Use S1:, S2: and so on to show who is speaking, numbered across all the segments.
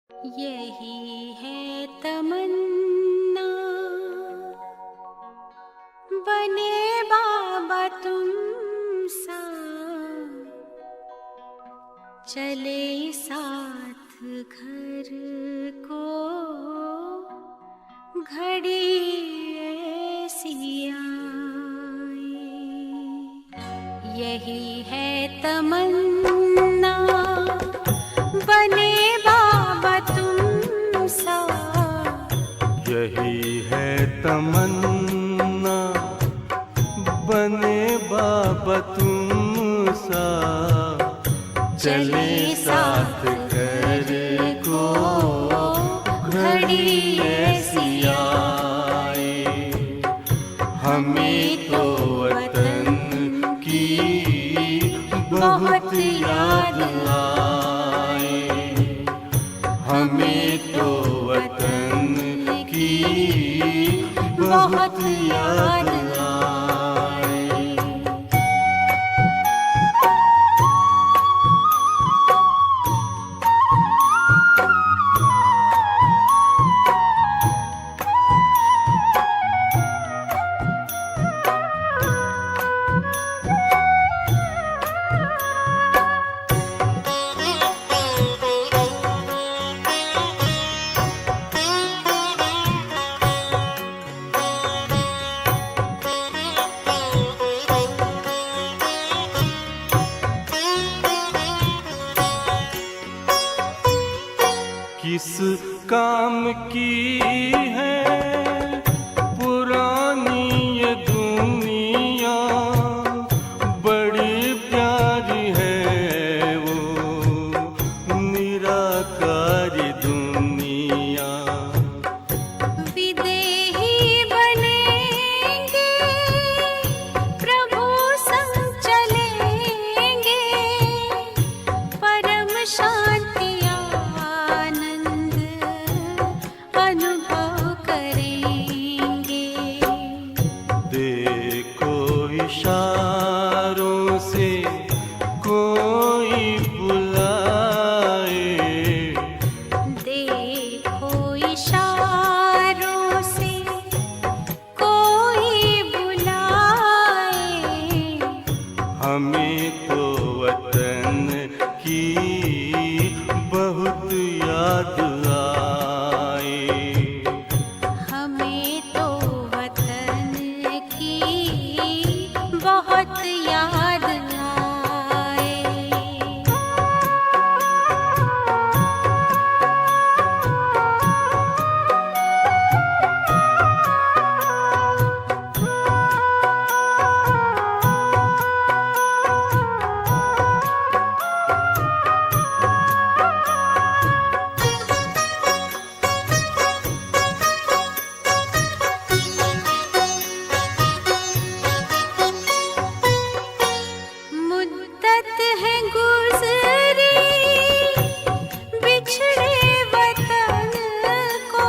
S1: यही है तमन्ना, बने बाबा तुम सा, चले साथ घर को घड़ी ऐसी आए। यही है तमन्ना, बने बाबा तुम सा।
S2: यही है तमन्ना, बने बाबा तुम सा, चले साथ घर को घड़ी ऐसी आए। हमें तो वतन की बहुत याद आए, हमें तो वतन की बहुत याद आए। किस काम की है पुरानी ये दुनिया, बड़ी प्यारी है वो निराकारी दुनिया।
S1: विदेही बनेंगे, प्रभु संग चलेंगे, परम शांति अनुभव करेंगे।
S2: देखो इशारों से कोई बुलाए,
S1: देखो इशारों से कोई बुलाए।
S2: हमें तो वतन की बहुत याद आए,
S1: हमें तो वतन की बहुत याद आए। मुद्दत है गुज़री बिछड़े वतन को,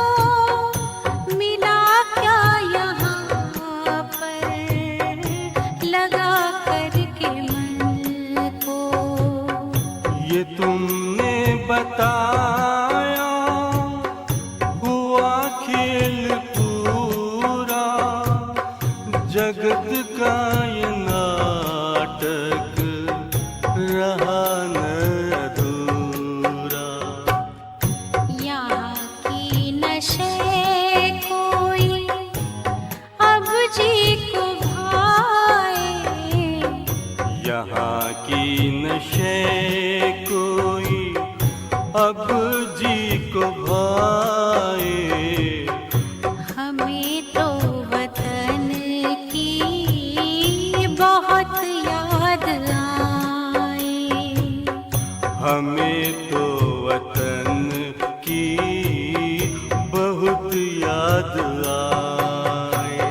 S1: मिला क्या यहाँ पर लगा करके मन को।
S2: ये तुमने बताया हुआ खेल पूरा, जगत का ये नाटक रहा न अधूरा।
S1: यहाँ की नशे कोई अब जी को भाए,
S2: यहाँ की नशे कोई अब जी को भाए।
S1: हमें तो वतन की बहुत याद आए,
S2: हमें तो वतन की बहुत याद आए।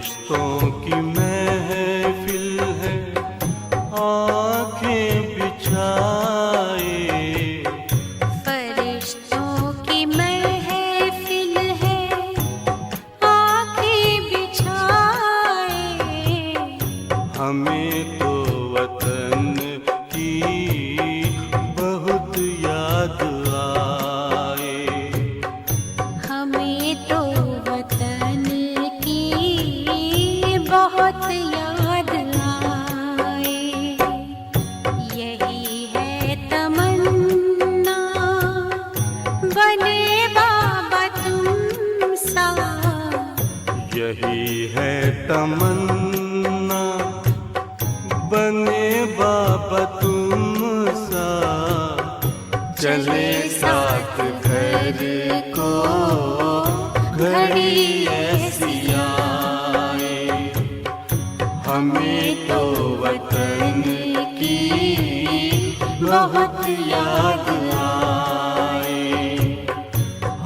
S2: फरिश्तों की महफिल है आंखें बिछाए,
S1: फरिश्तों की महफिल है आंखें बिछाए,
S2: हमें तो वतन की बहुत याद आए।
S1: हमें तो वतन की बहुत याद आए। यही है तमन्ना बने बाबा तुम सा,
S2: यही है तमन्ना बने बाबा तुम सा, चले साथ घर को घड़ी ऐसी आए। हमें तो वतन की बहुत याद आए,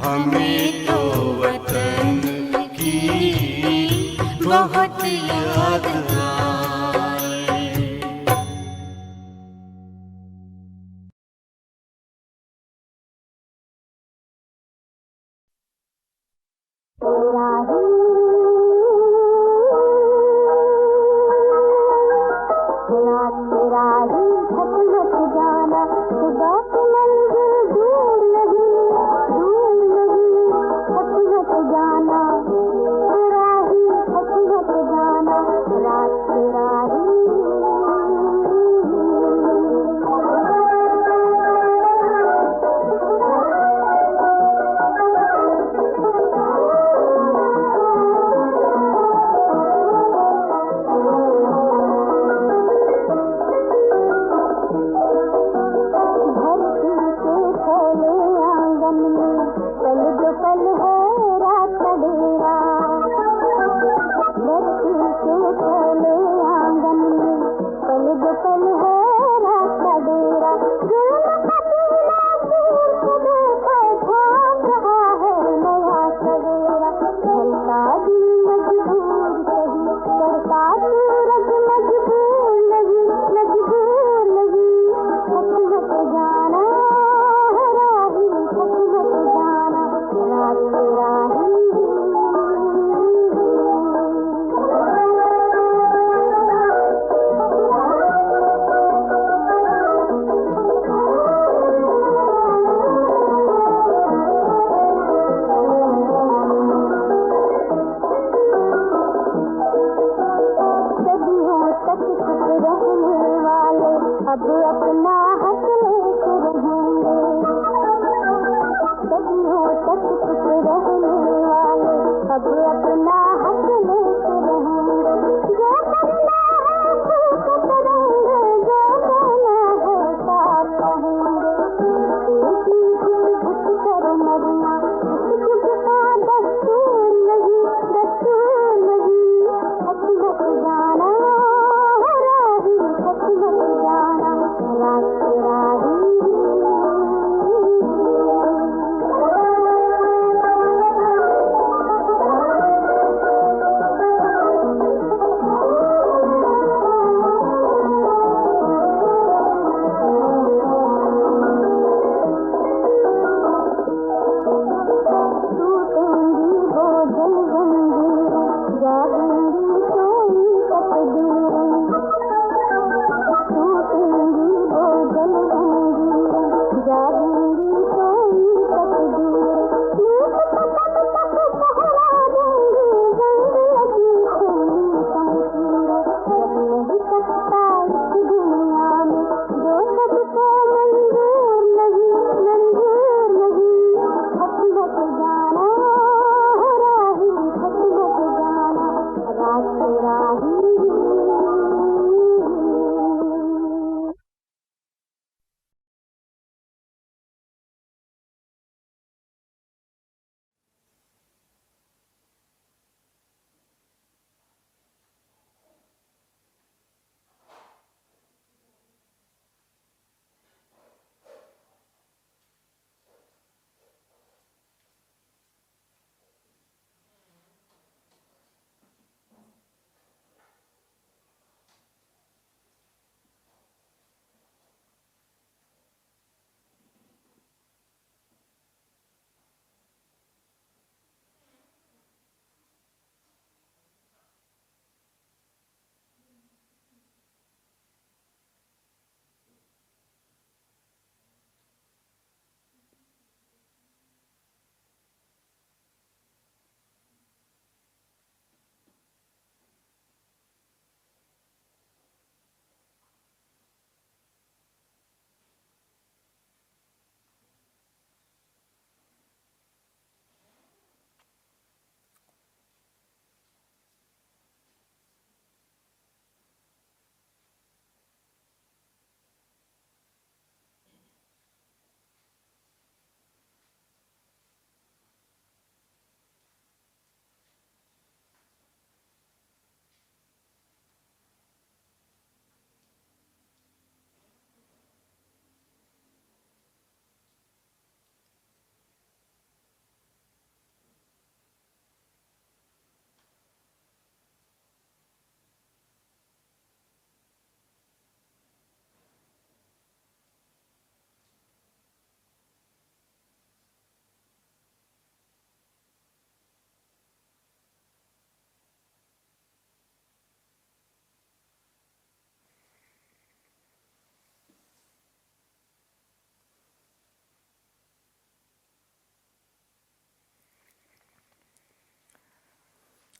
S2: हमें तो वतन की बहुत याद आए।
S3: जाना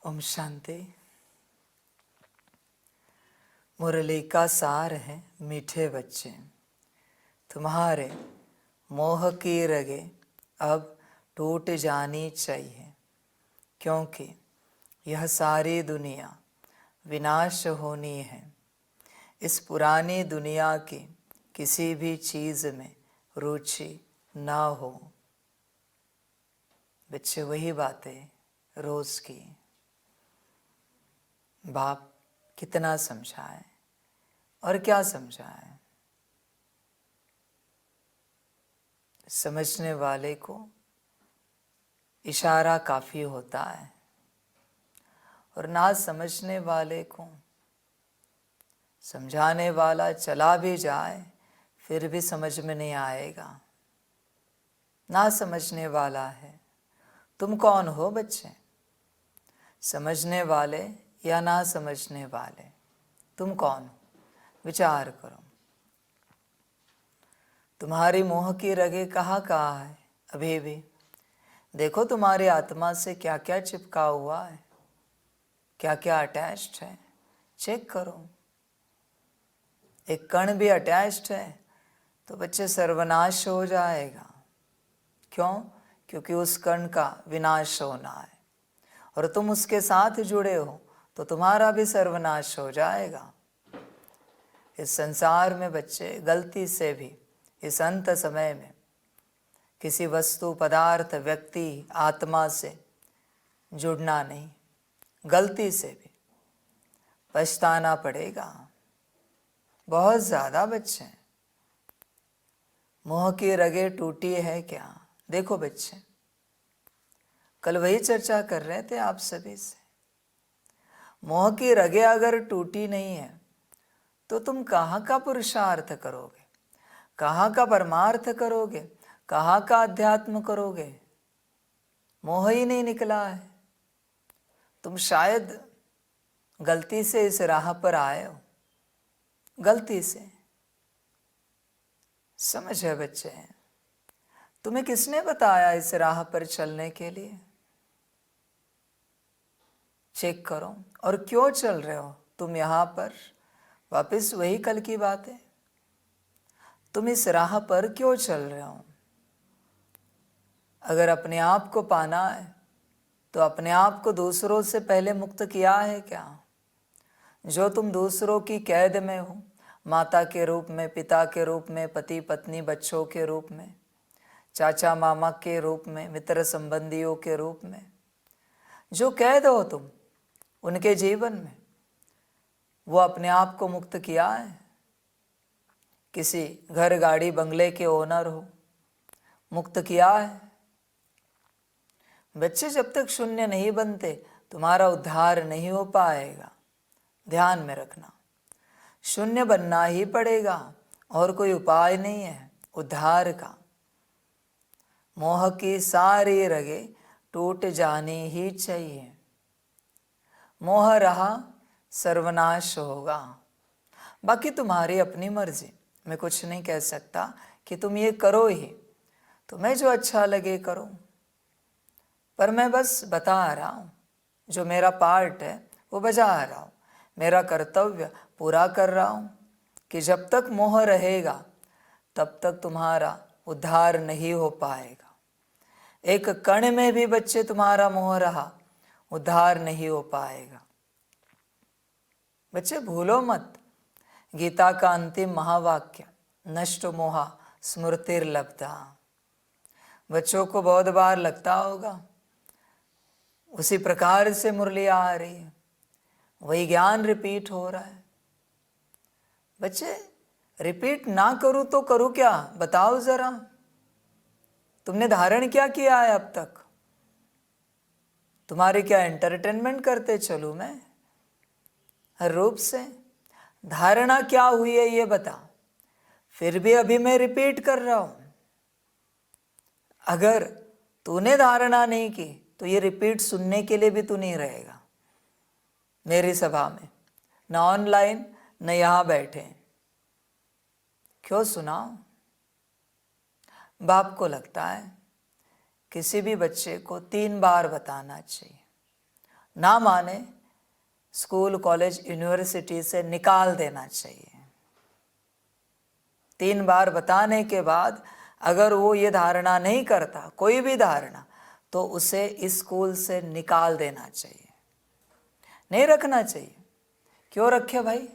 S3: ओम शांति। मुरली का सार है मीठे बच्चे, तुम्हारे मोह की रगे अब टूट जानी चाहिए, क्योंकि यह सारी दुनिया विनाश होनी है। इस पुरानी दुनिया की किसी भी चीज़ में रुचि ना हो। बच्चे वही बातें रोज़ की बाप कितना समझाए और क्या समझाए। समझने वाले को इशारा काफ़ी होता है और ना समझने वाले को समझाने वाला चला भी जाए फिर भी समझ में नहीं आएगा। ना समझने वाला है। तुम कौन हो बच्चे? समझने वाले या ना समझने वाले? तुम कौन हो? विचार करो। तुम्हारी मोह की रगें कहाँ कहाँ है? अभी भी देखो तुम्हारी आत्मा से क्या क्या चिपका हुआ है, क्या क्या अटैच्ड है, चेक करो। एक कण भी अटैच्ड है तो बच्चे सर्वनाश हो जाएगा। क्यों? क्योंकि उस कण का विनाश होना है और तुम उसके साथ जुड़े हो तो तुम्हारा भी सर्वनाश हो जाएगा। इस संसार में बच्चे गलती से भी इस अंत समय में किसी वस्तु, पदार्थ, व्यक्ति, आत्मा से जुड़ना नहीं। गलती से भी पछताना पड़ेगा। बहुत ज़्यादा बच्चे मोह की रगें टूटी है क्या? देखो बच्चे, कल वही चर्चा कर रहे थे आप सभी से। मोह की रगें अगर टूटी नहीं है तो तुम कहाँ का पुरुषार्थ करोगे, कहाँ का परमार्थ करोगे, कहाँ का अध्यात्म करोगे? मोह ही नहीं निकला है। तुम शायद गलती से इस राह पर आए हो, गलती से। समझ है बच्चे, तुम्हें किसने बताया इस राह पर चलने के लिए? चेक करो। और क्यों चल रहे हो तुम यहाँ पर? वापस वही कल की बात है। तुम इस राह पर क्यों चल रहे हो? अगर अपने आप को पाना है तो अपने आप को दूसरों से पहले मुक्त किया है क्या? जो तुम दूसरों की कैद में हो, माता के रूप में, पिता के रूप में, पति पत्नी बच्चों के रूप में, चाचा मामा के रूप में, मित्र संबंधियों के रूप में, जो कैद हो तुम उनके जीवन में, वो अपने आप को मुक्त किया है? किसी घर, गाड़ी, बंगले के ओनर हो, मुक्त किया है? बच्चे जब तक शून्य नहीं बनते तुम्हारा उद्धार नहीं हो पाएगा। ध्यान में रखना, शून्य बनना ही पड़ेगा और कोई उपाय नहीं है उद्धार का। मोह की सारी रगें टूट जानी ही चाहिए। मोह रहा सर्वनाश होगा। बाकी तुम्हारी अपनी मर्जी, मैं कुछ नहीं कह सकता कि तुम ये करो ही, तुम्हें जो अच्छा लगे करो। पर मैं बस बता रहा हूँ, जो मेरा पार्ट है वो बजा रहा हूँ, मेरा कर्तव्य पूरा कर रहा हूँ कि जब तक मोह रहेगा तब तक तुम्हारा उद्धार नहीं हो पाएगा। एक कण में भी बच्चे तुम्हारा मोह रहा, उद्धार नहीं हो पाएगा। बच्चे भूलो मत, गीता का अंतिम महावाक्य नष्ट मोहा स्मृतिर्लब्धा। बच्चों को बहुत बार लगता होगा उसी प्रकार से मुरली आ रही है, वही ज्ञान रिपीट हो रहा है। बच्चे रिपीट ना करूं तो करूं क्या? बताओ जरा, तुमने धारण क्या किया है अब तक? तुम्हारे क्या एंटरटेनमेंट करते चलूं मैं हर रूप से? धारणा क्या हुई है ये बता। फिर भी अभी मैं रिपीट कर रहा हूं। अगर तूने धारणा नहीं की तो ये रिपीट सुनने के लिए भी तू नहीं रहेगा मेरी सभा में, न ऑनलाइन न यहां बैठे। क्यों सुनाओ? बाप को लगता है किसी भी बच्चे को 3 बार बताना चाहिए। ना माने स्कूल कॉलेज यूनिवर्सिटी से निकाल देना चाहिए। 3 बार बताने के बाद अगर वो ये धारणा नहीं करता, कोई भी धारणा, तो उसे इस स्कूल से निकाल देना चाहिए, नहीं रखना चाहिए। क्यों रखे भाई?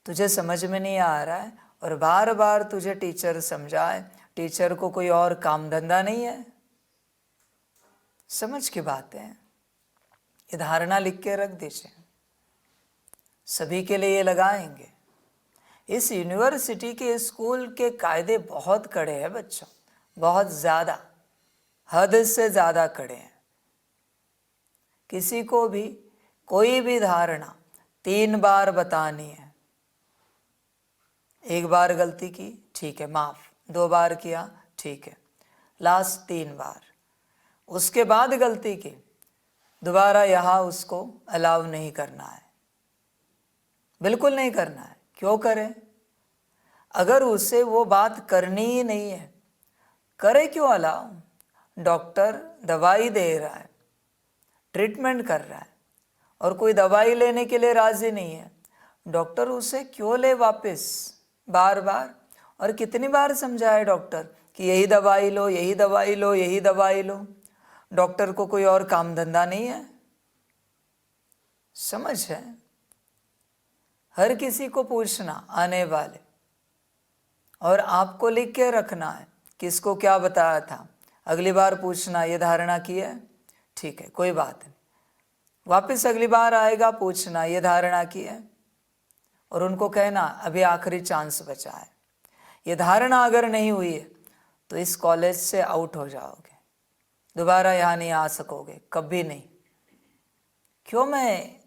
S3: तुझे समझ में नहीं आ रहा है और बार बार तुझे टीचर समझाए, टीचर को कोई और काम धंधा नहीं है? समझ की बात है। ये धारणा लिख के रख दीजिए, सभी के लिए ये लगाएंगे। इस यूनिवर्सिटी के स्कूल के कायदे बहुत कड़े हैं बच्चों, बहुत ज़्यादा, हद से ज़्यादा कड़े हैं। किसी को भी कोई भी धारणा 3 बार बतानी है। 1 बार गलती की, ठीक है, माफ़। 2 बार किया, ठीक है, लास्ट 3 बार। उसके बाद गलती की, दोबारा यहाँ उसको अलाउ नहीं करना है, बिल्कुल नहीं करना है। क्यों करें? अगर उसे वो बात करनी ही नहीं है, करे क्यों अलाउ? डॉक्टर दवाई दे रहा है, ट्रीटमेंट कर रहा है, और कोई दवाई लेने के लिए राजी नहीं है, डॉक्टर उसे क्यों ले वापस बार बार? और कितनी बार समझाए डॉक्टर कि यही दवाई लो, यही दवाई लो, यही दवाई लो। डॉक्टर को कोई और काम धंधा नहीं है? समझ है? हर किसी को पूछना आने वाले, और आपको लिख के रखना है किसको क्या बताया था। अगली बार पूछना ये धारणा की है, ठीक है, कोई बात नहीं। वापस अगली बार आएगा, पूछना ये धारणा की है, और उनको कहना अभी आखिरी चांस बचा है। ये धारणा अगर नहीं हुई है तो इस कॉलेज से आउट हो जाओगे, दोबारा यहाँ नहीं आ सकोगे, कभी नहीं। क्यों मैं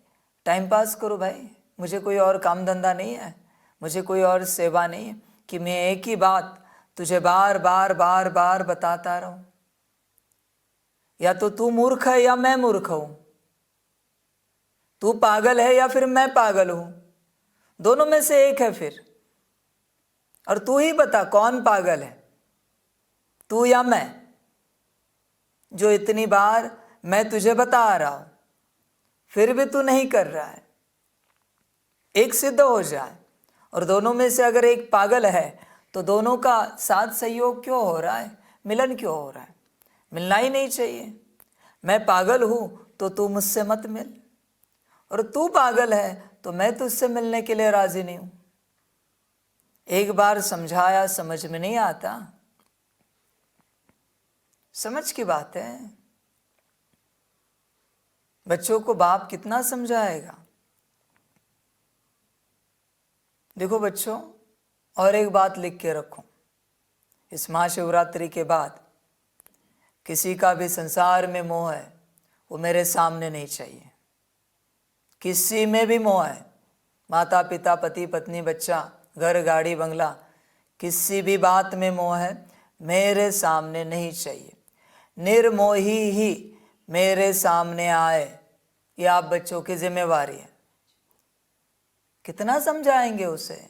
S3: टाइम पास करूँ भाई? मुझे कोई और काम धंधा नहीं है, मुझे कोई और सेवा नहीं है कि मैं एक ही बात तुझे बार बार बार बार बताता रहूं। या तो तू मूर्ख है या मैं मूर्ख हूं, तू पागल है या फिर मैं पागल हूं, दोनों में से एक है फिर। और तू ही बता कौन पागल है, तू या मैं? जो इतनी बार मैं तुझे बता रहा हूं फिर भी तू नहीं कर रहा है। एक सिद्ध हो जाए, और दोनों में से अगर एक पागल है तो दोनों का साथ सहयोग क्यों हो रहा है, मिलन क्यों हो रहा है? मिलना ही नहीं चाहिए। मैं पागल हूं तो तू मुझसे मत मिल, और तू पागल है तो मैं तुझसे मिलने के लिए राजी नहीं हूं। एक बार समझाया, समझ में नहीं आता? समझ की बात है। बच्चों को बाप कितना समझाएगा? देखो बच्चों, और एक बात लिख के रखो, इस महाशिवरात्रि के बाद किसी का भी संसार में मोह है वो मेरे सामने नहीं चाहिए। किसी में भी मोह है, माता पिता, पति पत्नी, बच्चा, घर गाड़ी बंगला, किसी भी बात में मोह है, मेरे सामने नहीं चाहिए। निर्मोही ही मेरे सामने आए, ये आप बच्चों की जिम्मेवारी है। कितना समझाएंगे उसे?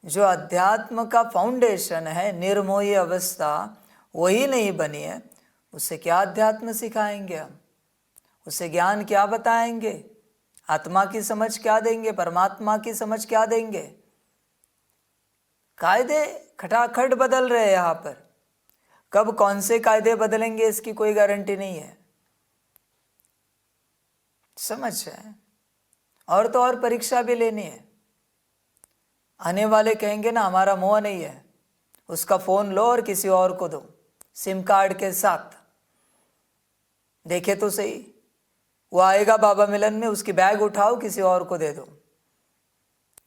S3: जो अध्यात्म का फाउंडेशन है, निर्मोही अवस्था, वही नहीं बनी है, उसे क्या अध्यात्म सिखाएंगे हम? उसे ज्ञान क्या बताएंगे? आत्मा की समझ क्या देंगे? परमात्मा की समझ क्या देंगे? कायदे खटाखट बदल रहे हैं यहाँ पर। कब कौन से कायदे बदलेंगे इसकी कोई गारंटी नहीं है। समझ है? और तो और परीक्षा भी लेनी है। आने वाले कहेंगे ना हमारा मोह नहीं है, उसका फोन लो और किसी और को दो सिम कार्ड के साथ। देखे तो सही, वो आएगा बाबा मिलन में, उसकी बैग उठाओ किसी और को दे दो,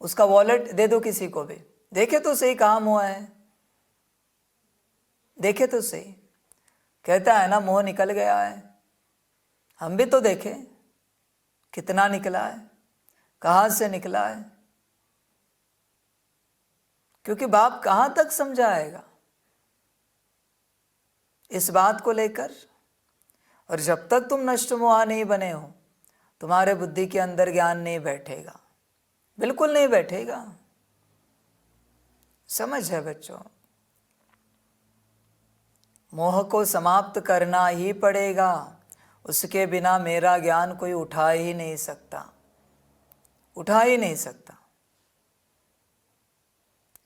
S3: उसका वॉलेट दे दो किसी को भी। देखे तो सही कहाँ मोह है, देखे तो सही। कहता है ना मोह निकल गया है। हम भी तो देखे कितना निकला है, कहाँ से निकला है। क्योंकि बाप कहाँ तक समझाएगा इस बात को लेकर। और जब तक तुम नष्ट मोहा नहीं बने हो, तुम्हारे बुद्धि के अंदर ज्ञान नहीं बैठेगा, बिल्कुल नहीं बैठेगा। समझ है बच्चों? मोह को समाप्त करना ही पड़ेगा। उसके बिना मेरा ज्ञान कोई उठा ही नहीं सकता, उठा ही नहीं सकता।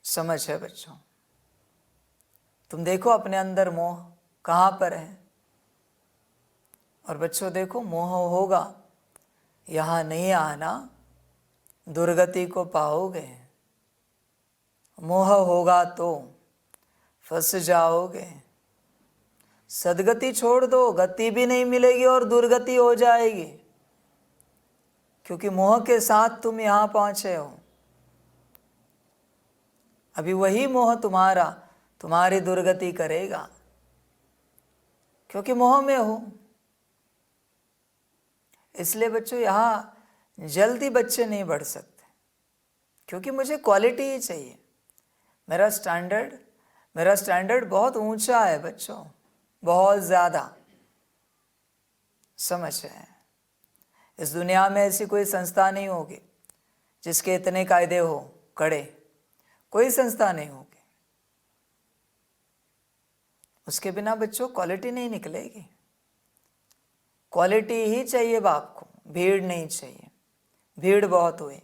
S3: समझ है बच्चों? तुम देखो अपने अंदर मोह कहाँ पर है। और बच्चों देखो, मोह होगा, यहाँ नहीं आना, दुर्गति को पाओगे। मोह होगा तो फंस जाओगे। सदगति छोड़ दो, गति भी नहीं मिलेगी और दुर्गति हो जाएगी, क्योंकि मोह के साथ तुम यहाँ पहुँचे हो। अभी वही मोह तुम्हारी दुर्गति करेगा, क्योंकि मोह में हो। इसलिए बच्चों यहाँ जल्दी बच्चे नहीं बढ़ सकते, क्योंकि मुझे क्वालिटी ही चाहिए। मेरा स्टैंडर्ड बहुत ऊंचा है बच्चों, बहुत ज़्यादा। समझ है? इस दुनिया में ऐसी कोई संस्था नहीं होगी जिसके इतने कायदे हो कड़े, कोई संस्था नहीं होगी। उसके बिना बच्चों क्वालिटी नहीं निकलेगी। क्वालिटी ही चाहिए बाप को, भीड़ नहीं चाहिए। भीड़ बहुत हुई,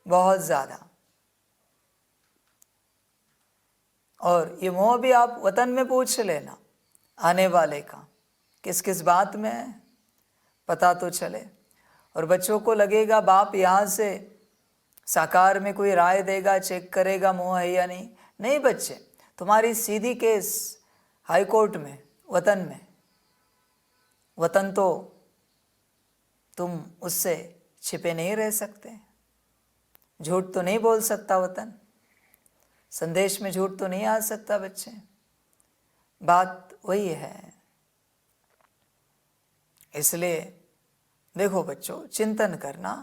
S3: बहुत ज़्यादा। और ये मोह भी आप वतन में पूछ लेना आने वाले का, किस किस बात में है, पता तो चले। और बच्चों को लगेगा बाप यहाँ से साकार में कोई राय देगा, चेक करेगा मोह है या नहीं। नहीं बच्चे, तुम्हारी सीधी केस हाई कोर्ट में, वतन में। वतन तो तुम उससे छिपे नहीं रह सकते। झूठ तो नहीं बोल सकता वतन, संदेश में झूठ तो नहीं आ सकता बच्चे। बात वही है। इसलिए देखो बच्चों, चिंतन करना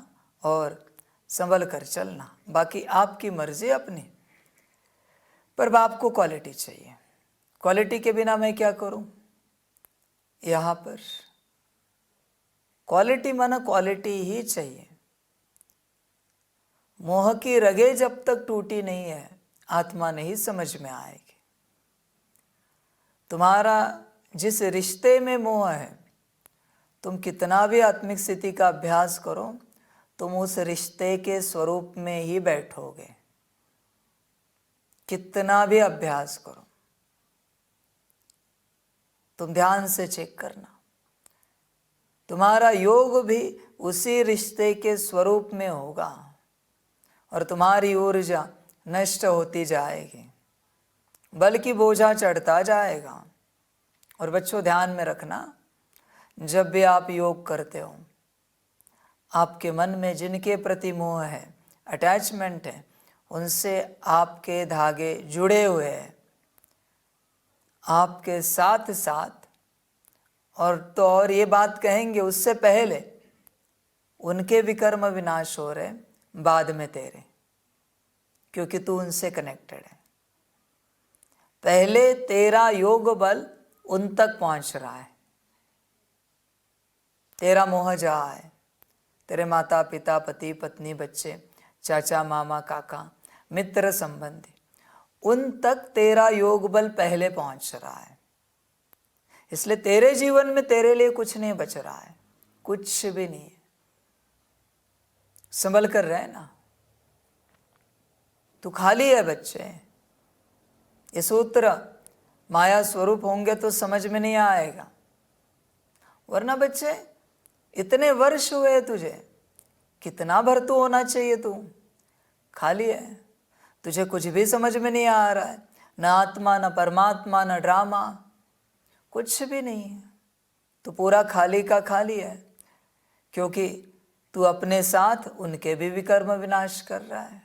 S3: और संभल कर चलना। बाकी आपकी मर्जी अपनी, पर बाप को क्वालिटी चाहिए। क्वालिटी के बिना मैं क्या करूं? यहाँ पर क्वालिटी माना क्वालिटी ही चाहिए। मोह की रगे जब तक टूटी नहीं है, आत्मा नहीं समझ में आएगी। तुम्हारा जिस रिश्ते में मोह है, तुम कितना भी आत्मिक स्थिति का अभ्यास करो, तुम उस रिश्ते के स्वरूप में ही बैठोगे। कितना भी अभ्यास करो, तुम ध्यान से चेक करना, तुम्हारा योग भी उसी रिश्ते के स्वरूप में होगा और तुम्हारी ऊर्जा नष्ट होती जाएगी, बल्कि बोझा चढ़ता जाएगा। और बच्चों ध्यान में रखना, जब भी आप योग करते हो, आपके मन में जिनके प्रति मोह है, अटैचमेंट है, उनसे आपके धागे जुड़े हुए हैं। आपके साथ साथ और ये बात कहेंगे, उससे पहले उनके विकर्म विनाश हो रहे, बाद में तेरे, क्योंकि तू उनसे कनेक्टेड है। पहले तेरा योग बल उन तक पहुंच रहा है। तेरा मोह जहाँ है, तेरे माता पिता, पति पत्नी, बच्चे, चाचा मामा काका, मित्र संबंधी, उन तक तेरा योग बल पहले पहुंच रहा है। इसलिए तेरे जीवन में तेरे लिए कुछ नहीं बच रहा है, कुछ भी नहीं है। संभल कर रहे ना, तू खाली है बच्चे। ये सूत्र माया स्वरूप होंगे तो समझ में नहीं आएगा, वरना बच्चे इतने वर्ष हुए तुझे, कितना भरतू होना चाहिए तू। खाली है, तुझे कुछ भी समझ में नहीं आ रहा है, न आत्मा, न परमात्मा, न ड्रामा, कुछ भी नहीं है। तू पूरा खाली का खाली है, क्योंकि तू अपने साथ उनके भी विकर्म विनाश कर रहा है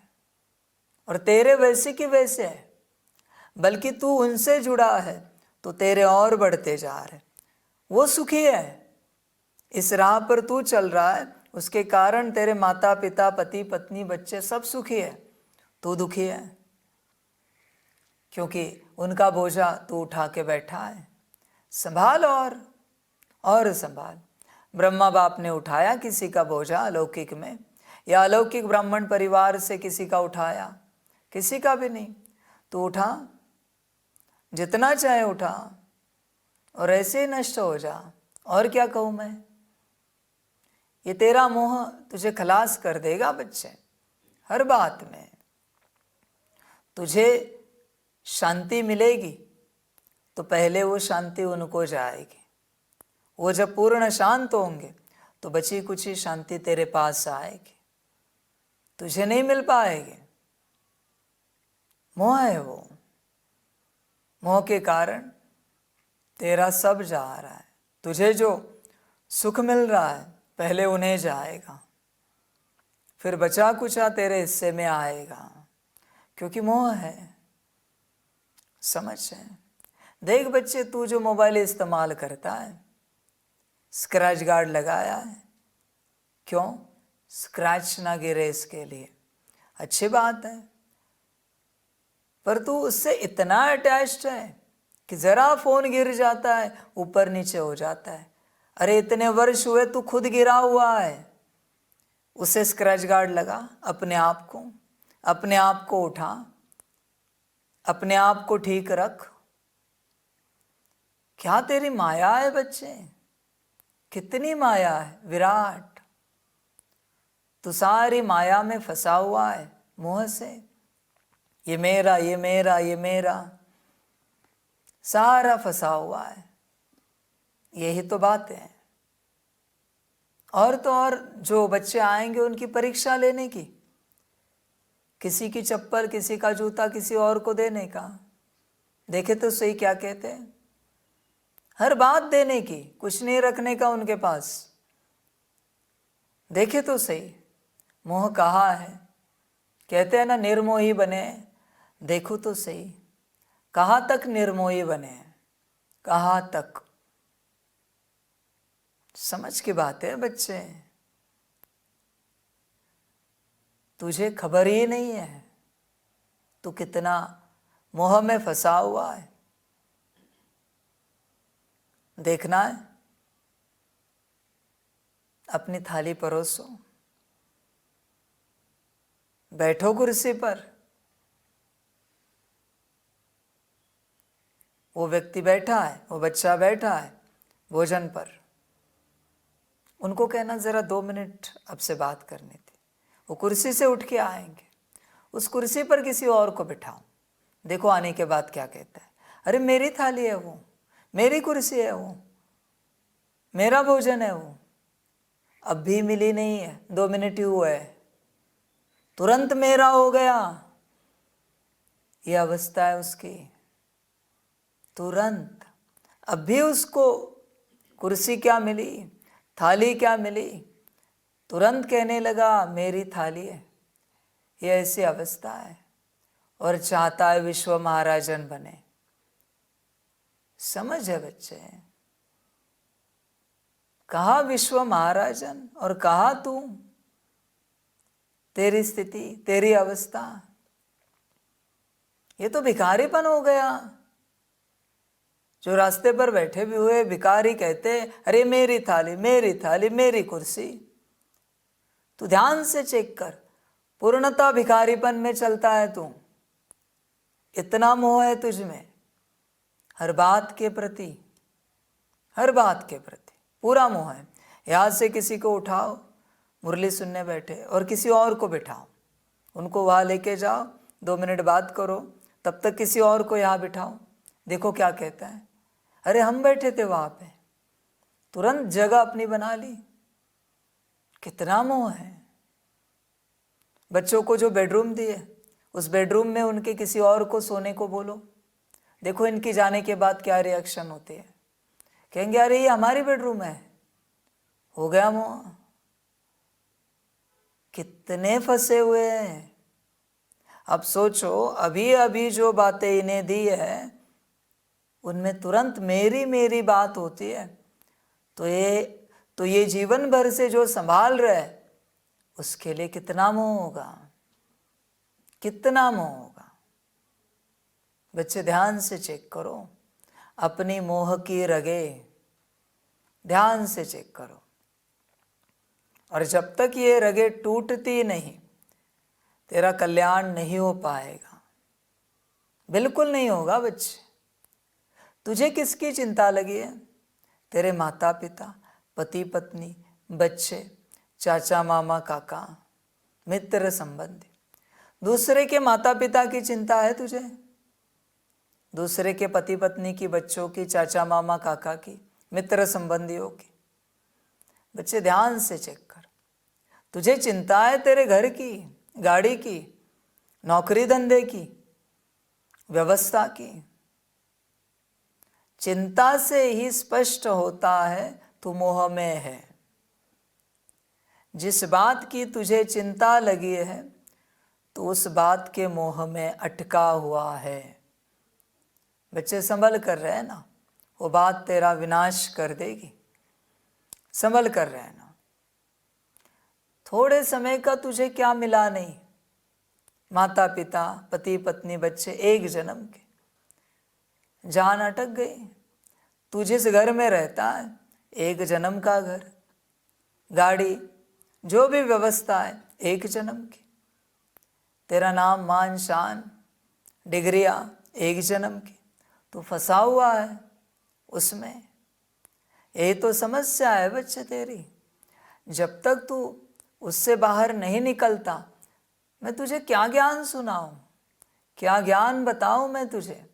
S3: और तेरे वैसे की वैसे है, बल्कि तू उनसे जुड़ा है तो तेरे और बढ़ते जा रहे। वो सुखी है, इस राह पर तू चल रहा है, उसके कारण तेरे माता पिता, पति पत्नी, बच्चे सब सुखी है, तू दुखी है, क्योंकि उनका बोझा तू उठा के बैठा है। संभाल और संभाल। ब्रह्मा बाप ने उठाया किसी का बोझा अलौकिक में, या अलौकिक ब्राह्मण परिवार से किसी का उठाया, किसी का भी नहीं। तू उठा, जितना चाहे उठा और ऐसे ही नष्ट हो जा और क्या कहूँ मैं। ये तेरा मोह तुझे खलास कर देगा बच्चे। हर बात में तुझे शांति मिलेगी तो पहले वो शांति उनको जाएगी। वो जब पूर्ण शांत होंगे तो बची कुछ शांति तेरे पास आएगी, तुझे नहीं मिल पाएगी। मोह है वो। मोह के कारण तेरा सब जा रहा है। तुझे जो सुख मिल रहा है पहले उन्हें जाएगा, फिर बचा कुचा तेरे हिस्से में आएगा, क्योंकि मोह है। समझ है। देख बच्चे, तू जो मोबाइल इस्तेमाल करता है, स्क्रैच गार्ड लगाया है, क्यों? स्क्रैच ना गिरे इसके लिए। अच्छी बात है, पर तू उससे इतना अटैच्ड है कि जरा फोन गिर जाता है ऊपर नीचे हो जाता है। अरे इतने वर्ष हुए तू खुद गिरा हुआ है, उसे स्क्रैच गार्ड लगा। अपने आप को उठा, अपने आप को ठीक रख। क्या तेरी माया है बच्चे, कितनी माया है विराट। तू सारी माया में फंसा हुआ है मोह से। ये मेरा, ये मेरा, ये मेरा, सारा फंसा हुआ है। यही तो बात है। और तो और जो बच्चे आएंगे उनकी परीक्षा लेने की, किसी की चप्पल, किसी का जूता किसी और को देने का। देखे तो सही क्या कहते हैं, हर बात देने की, कुछ नहीं रखने का उनके पास। देखे तो सही मोह कहाँ है। कहते हैं ना निर्मोही बने। देखो तो सही कहाँ तक निर्मोही बने, कहाँ तक। समझ की बात है बच्चे, तुझे खबर ही नहीं है तू कितना मोह में फंसा हुआ है। देखना है, अपनी थाली परोसो, बैठो कुर्सी पर। वो व्यक्ति बैठा है, वो बच्चा बैठा है भोजन पर। उनको कहना जरा 2 मिनट आपसे बात करनी थी। वो कुर्सी से उठ के आएंगे, उस कुर्सी पर किसी और को बिठाओ। देखो आने के बाद क्या कहता है, अरे मेरी थाली है वो, मेरी कुर्सी है वो, मेरा भोजन है वो। अब भी मिली नहीं है, 2 मिनट ही हुए, तुरंत मेरा हो गया। ये अवस्था है उसकी, तुरंत। अब भी उसको कुर्सी क्या मिली, थाली क्या मिली, तुरंत कहने लगा मेरी थाली है। ये ऐसी अवस्था है, और चाहता है विश्व महाराजन बने। समझ है बच्चे, कहा विश्व महाराजन और कहा तू, तेरी स्थिति, तेरी अवस्था, ये तो भिखारीपन हो गया। जो रास्ते पर बैठे भी हुए भिखारी कहते अरे मेरी थाली, मेरी थाली, मेरी कुर्सी। तू ध्यान से चेक कर, पूर्णतः भिखारीपन में चलता है तू। इतना मोह है तुझ में, हर बात के प्रति, हर बात के प्रति पूरा मोह है। यहाँ से किसी को उठाओ, मुरली सुनने बैठे, और किसी और को बिठाओ, उनको वहाँ लेके जाओ, 2 मिनट बात करो, तब तक किसी और को यहाँ बिठाओ। देखो क्या कहता है, अरे हम बैठे थे वहाँ पे, तुरंत जगह अपनी बना ली। कितना मोह है। बच्चों को जो बेडरूम दिए, उस बेडरूम में उनके किसी और को सोने को बोलो। देखो इनकी जाने के बाद क्या रिएक्शन होती है। कहेंगे अरे ये हमारी बेडरूम है। हो गया मोह। कितने फंसे हुए हैं। अब सोचो, अभी अभी जो बातें इन्हें दी है उनमें तुरंत मेरी मेरी बात होती है। तो ये जीवन भर से जो संभाल रहे उसके लिए कितना मोह होगा, कितना मोह होगा। बच्चे ध्यान से चेक करो अपनी मोह की रगे, ध्यान से चेक करो। और जब तक ये रगे टूटती नहीं, तेरा कल्याण नहीं हो पाएगा, बिल्कुल नहीं होगा। बच्चे तुझे किसकी चिंता लगी है, तेरे माता पिता, पति पत्नी, बच्चे, चाचा मामा काका, मित्र संबंधी। दूसरे के माता पिता की चिंता है तुझे? दूसरे के पति पत्नी की, बच्चों की, चाचा मामा काका की, मित्र संबंधियों की? बच्चे ध्यान से चेक कर। तुझे चिंता है तेरे घर की, गाड़ी की, नौकरी धंधे की, व्यवस्था की? चिंता से ही स्पष्ट होता है तू मोह में है। जिस बात की तुझे चिंता लगी है तो उस बात के मोह में अटका हुआ है। बच्चे संभल कर रहे ना, वो बात तेरा विनाश कर देगी। संभल कर रहना। थोड़े समय का तुझे क्या मिला नहीं? माता पिता, पति पत्नी, बच्चे, एक जन्म के। जान अटक गई। तू जिस घर में रहता है, एक जन्म का घर, गाड़ी, जो भी व्यवस्था है, एक जन्म की। तेरा नाम, मान शान, डिग्रियां, एक जन्म की। तू फंसा हुआ है उसमें। यही तो समस्या है बच्चे तेरी। जब तक तू उससे बाहर नहीं निकलता, मैं तुझे क्या ज्ञान सुनाऊं, क्या ज्ञान बताऊं मैं तुझे?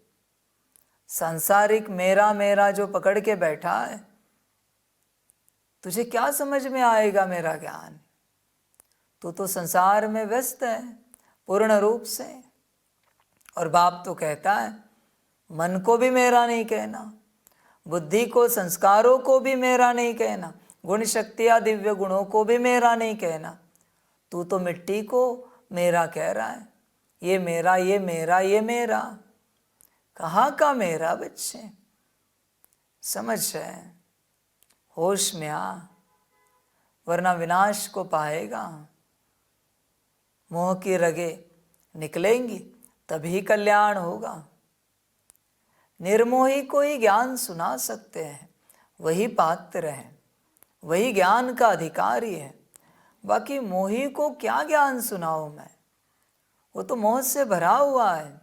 S3: सांसारिक मेरा मेरा जो पकड़ के बैठा है, तुझे क्या समझ में आएगा मेरा ज्ञान? तू तो संसार में व्यस्त है पूर्ण रूप से। और बाप तो कहता है, मन को भी मेरा नहीं कहना, बुद्धि को, संस्कारों को भी मेरा नहीं कहना, गुण शक्तियाँ, दिव्य गुणों को भी मेरा नहीं कहना। तू तो मिट्टी को मेरा कह रहा है। ये मेरा, ये मेरा, ये मेरा। कहाँ का मेरा बच्चे? समझ है, होश में आ, वरना विनाश को पाएगा। मोह की रगें निकलेंगी तभी कल्याण होगा। निर्मोही को ही ज्ञान सुना सकते हैं, वही पात्र है, वही ज्ञान का अधिकारी है। बाकी मोही को क्या ज्ञान सुनाऊं मैं? वो तो मोह से भरा हुआ है।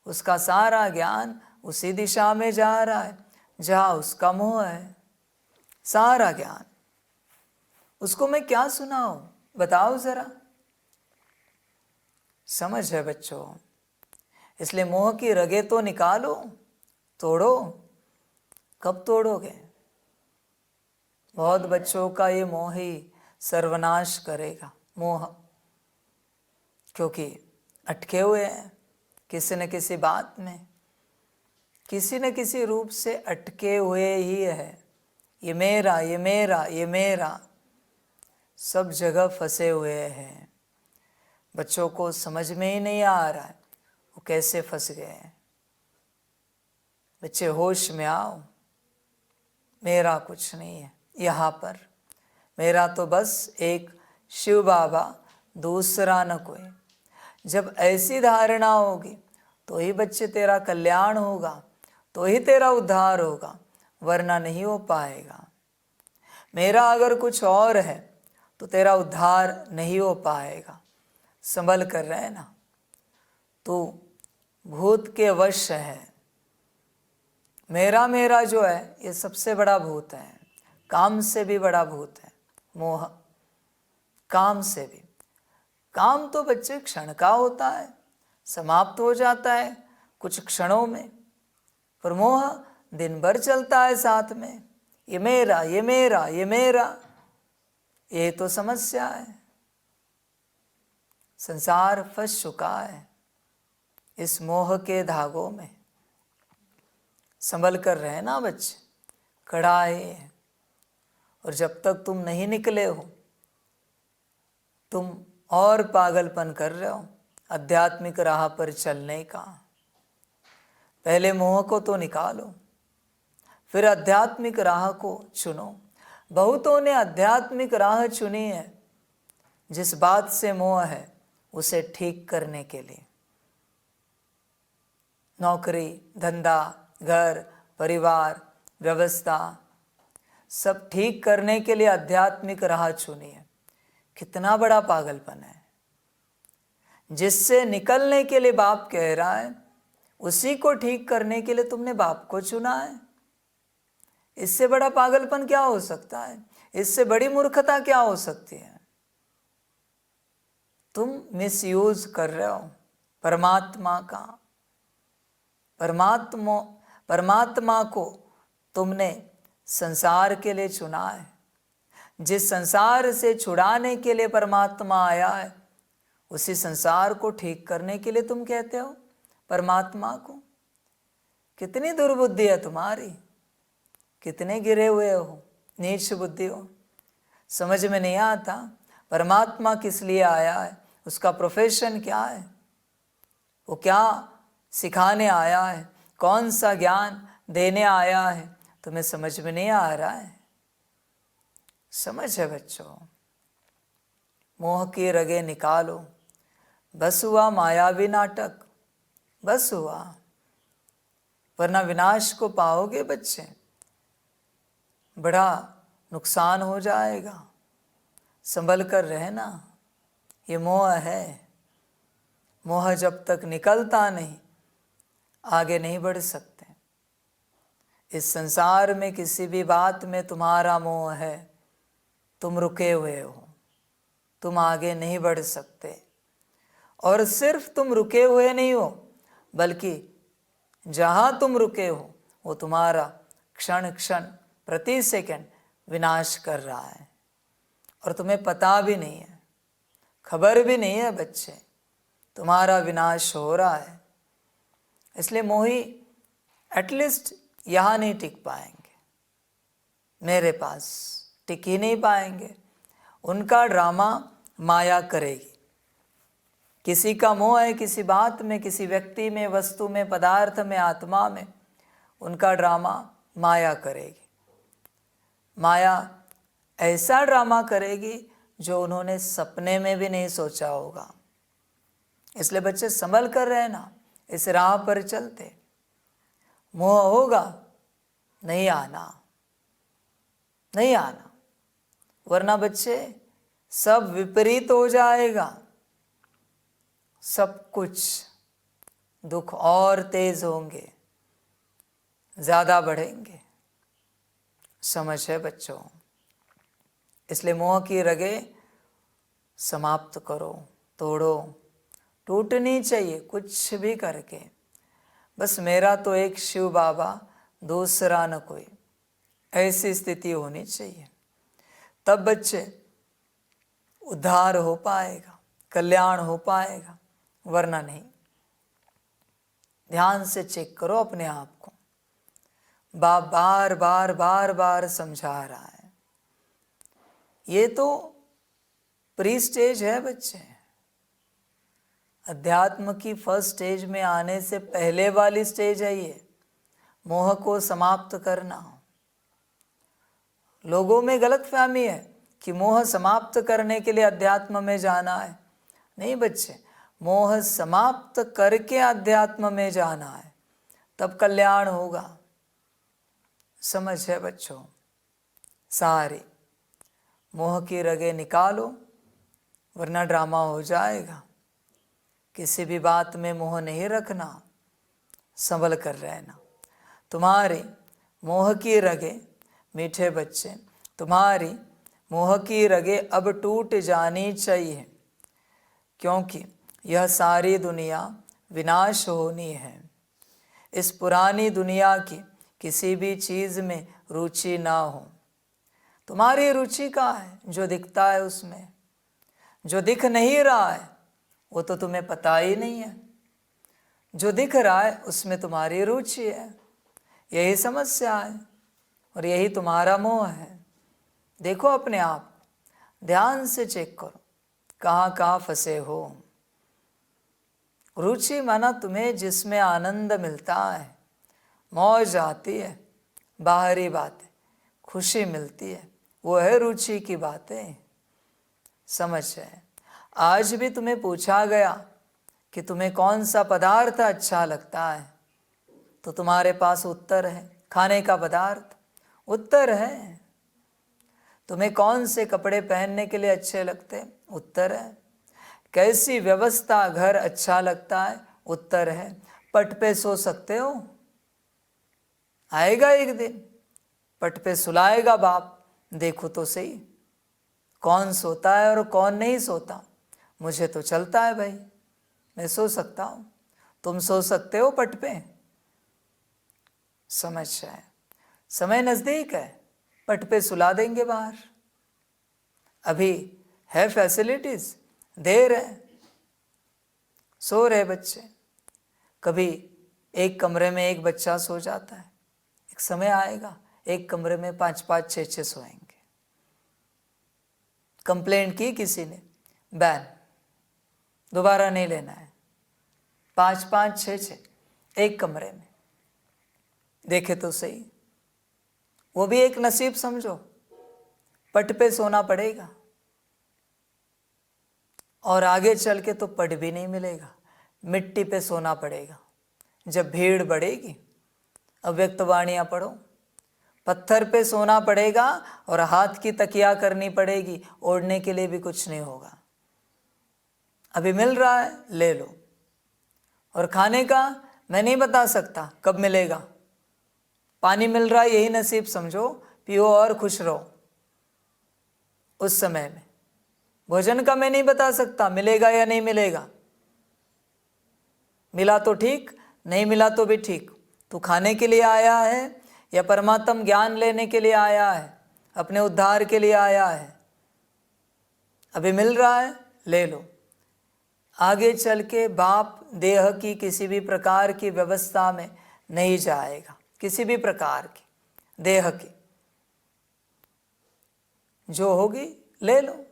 S3: उसका सारा ज्ञान उसी दिशा में जा रहा है जहाँ उसका मोह है। सारा ज्ञान उसको मैं क्या सुनाऊं? बताओ जरा। समझ है बच्चों? इसलिए मोह की रगें तो निकालो, तोड़ो। कब तोड़ोगे? बहुत बच्चों का ये मोह ही सर्वनाश करेगा। मोह, क्योंकि अटके हुए हैं किसी न किसी बात में, किसी न किसी रूप से अटके हुए ही है। ये मेरा, ये मेरा, ये मेरा, सब जगह फंसे हुए हैं। बच्चों को समझ में ही नहीं आ रहा है वो कैसे फंस गए हैं। बच्चे होश में आओ। मेरा कुछ नहीं है यहाँ पर। मेरा तो बस एक शिव बाबा, दूसरा न कोई। जब ऐसी धारणा होगी तो ही बच्चे तेरा कल्याण होगा, तो ही तेरा उद्धार होगा, वरना नहीं हो पाएगा। मेरा अगर कुछ और है तो तेरा उद्धार नहीं हो पाएगा। संभल कर रहना। तू भूत के वश है। मेरा मेरा जो है ये सबसे बड़ा भूत है। काम से भी बड़ा भूत है मोह। काम से भी। काम तो बच्चे क्षण का होता है, समाप्त हो जाता है कुछ क्षणों में, पर मोह दिन भर चलता है साथ में। ये मेरा, ये मेरा, ये मेरा, ये तो समस्या है। संसार फंस चुका है इस मोह के धागों में। संभल कर रहना बच्चे, कड़ा है। और जब तक तुम नहीं निकले हो, तुम और पागलपन कर रहे हो आध्यात्मिक राह पर चलने का। पहले मोह को तो निकालो, फिर आध्यात्मिक राह को चुनो। बहुतों ने आध्यात्मिक राह चुनी है जिस बात से मोह है उसे ठीक करने के लिए। नौकरी, धंधा, घर, परिवार, व्यवस्था, सब ठीक करने के लिए आध्यात्मिक राह चुनी है। कितना बड़ा पागलपन है। जिससे निकलने के लिए बाप कह रहा है, उसी को ठीक करने के लिए तुमने बाप को चुना है। इससे बड़ा पागलपन क्या हो सकता है? इससे बड़ी मूर्खता क्या हो सकती है? तुम मिसयूज कर रहे हो परमात्मा का। परमात्मा को तुमने संसार के लिए चुना है। जिस संसार से छुड़ाने के लिए परमात्मा आया है, उसी संसार को ठीक करने के लिए तुम कहते हो परमात्मा को। कितनी दुर्बुद्धि है तुम्हारी, कितने गिरे हुए हो, नीच बुद्धि हो। समझ में नहीं आता परमात्मा किस लिए आया है, उसका प्रोफेशन क्या है, वो क्या सिखाने आया है, कौन सा ज्ञान देने आया है, तुम्हें समझ में नहीं आ रहा है। समझ है बच्चों? मोह की रगे निकालो, बस हुआ मायावी नाटक, बस हुआ, वरना विनाश को पाओगे बच्चे, बड़ा नुकसान हो जाएगा। संभल कर रहना, ये मोह है। मोह जब तक निकलता नहीं, आगे नहीं बढ़ सकते। इस संसार में किसी भी बात में तुम्हारा मोह है, तुम रुके हुए हो, तुम आगे नहीं बढ़ सकते। और सिर्फ तुम रुके हुए नहीं हो, बल्कि जहाँ तुम रुके हो वो तुम्हारा क्षण क्षण प्रति सेकंड विनाश कर रहा है, और तुम्हें पता भी नहीं है, खबर भी नहीं है बच्चे, तुम्हारा विनाश हो रहा है। इसलिए मोही एटलीस्ट यहाँ नहीं टिक पाएंगे, मेरे पास टिक ही नहीं पाएंगे। उनका ड्रामा माया करेगी। किसी का मोह है किसी बात में, किसी व्यक्ति में, वस्तु में, पदार्थ में, आत्मा में, उनका ड्रामा माया करेगी। माया ऐसा ड्रामा करेगी जो उन्होंने सपने में भी नहीं सोचा होगा। इसलिए बच्चे संभल कर रहना, इस राह पर चलते। मोह होगा, नहीं आना, नहीं आना, वरना बच्चे सब विपरीत हो जाएगा। सब कुछ दुख और तेज होंगे, ज्यादा बढ़ेंगे। समझ है बच्चों? इसलिए मोह की रगे समाप्त करो, तोड़ो, टूटनी चाहिए कुछ भी करके। बस मेरा तो एक शिव बाबा, दूसरा न कोई, ऐसी स्थिति होनी चाहिए। तब बच्चे उद्धार हो पाएगा, कल्याण हो पाएगा, वरना नहीं। ध्यान से चेक करो अपने आप को। बाप बार बार बार बार समझा रहा है। ये तो प्री स्टेज है बच्चे, अध्यात्म की फर्स्ट स्टेज में आने से पहले वाली स्टेज है ये, मोह को समाप्त करना। लोगों में गलतफहमी है कि मोह समाप्त करने के लिए अध्यात्म में जाना है। नहीं बच्चे, मोह समाप्त करके अध्यात्म में जाना है, तब कल्याण होगा। समझ है बच्चों? सारी मोह की रगे निकालो, वरना ड्रामा हो जाएगा। किसी भी बात में मोह नहीं रखना, संभल कर रहना। तुम्हारी मोह की रगे, मीठे बच्चे, तुम्हारी मोह की रगे अब टूट जानी चाहिए, क्योंकि यह सारी दुनिया विनाश होनी है। इस पुरानी दुनिया की किसी भी चीज़ में रुचि ना हो। तुम्हारी रुचि का है जो दिखता है उसमें, जो दिख नहीं रहा है वो तो तुम्हें पता ही नहीं है। जो दिख रहा है उसमें तुम्हारी रुचि है, यही समस्या है और यही तुम्हारा मोह है। देखो अपने आप, ध्यान से चेक करो कहाँ कहाँ फंसे हो। रुचि माना तुम्हें जिसमें आनंद मिलता है, मौज आती है, बाहरी बातें, खुशी मिलती है, वो है रुचि की बातें। समझ है? आज भी तुम्हें पूछा गया कि तुम्हें कौन सा पदार्थ अच्छा लगता है, तो तुम्हारे पास उत्तर है, खाने का पदार्थ उत्तर है। तुम्हें कौन से कपड़े पहनने के लिए अच्छे लगते, उत्तर है। कैसी व्यवस्था घर अच्छा लगता है, उत्तर है। पट पे सो सकते हो, आएगा एक दिन पट पे सुलाएगा बाप, देखो तो सही कौन सोता है और कौन नहीं सोता। मुझे तो चलता है भाई, मैं सो सकता हूँ, तुम सो सकते हो पट पे। समझ जाए, समय नज़दीक है, पट पे सुला देंगे बाहर। अभी है फैसिलिटीज, देर है, सो रहे बच्चे। कभी एक कमरे में एक बच्चा सो जाता है, एक समय आएगा एक कमरे में 5-5, 6-6 सोएंगे। कंप्लेंट की किसी ने, बैन, दोबारा नहीं लेना है, 5-5, 6-6 एक कमरे में। देखे तो सही, वो भी एक नसीब समझो, पट पे सोना पड़ेगा। और आगे चल के तो पट भी नहीं मिलेगा, मिट्टी पे सोना पड़ेगा। जब भीड़ बढ़ेगी, अव्यक्त वाणियाँ पढ़ो, पत्थर पे सोना पड़ेगा और हाथ की तकिया करनी पड़ेगी, ओढ़ने के लिए भी कुछ नहीं होगा। अभी मिल रहा है ले लो, और खाने का मैं नहीं बता सकता कब मिलेगा। पानी मिल रहा है यही नसीब समझो, पियो और खुश रहो उस समय में। भोजन का मैं नहीं बता सकता मिलेगा या नहीं मिलेगा, मिला तो ठीक, नहीं मिला तो भी ठीक। तू खाने के लिए आया है या परमात्म ज्ञान लेने के लिए आया है, अपने उद्धार के लिए आया है। अभी मिल रहा है ले लो, आगे चल के बाप देह की किसी भी प्रकार की व्यवस्था में नहीं जाएगा, किसी भी प्रकार की देह की जो होगी ले लो,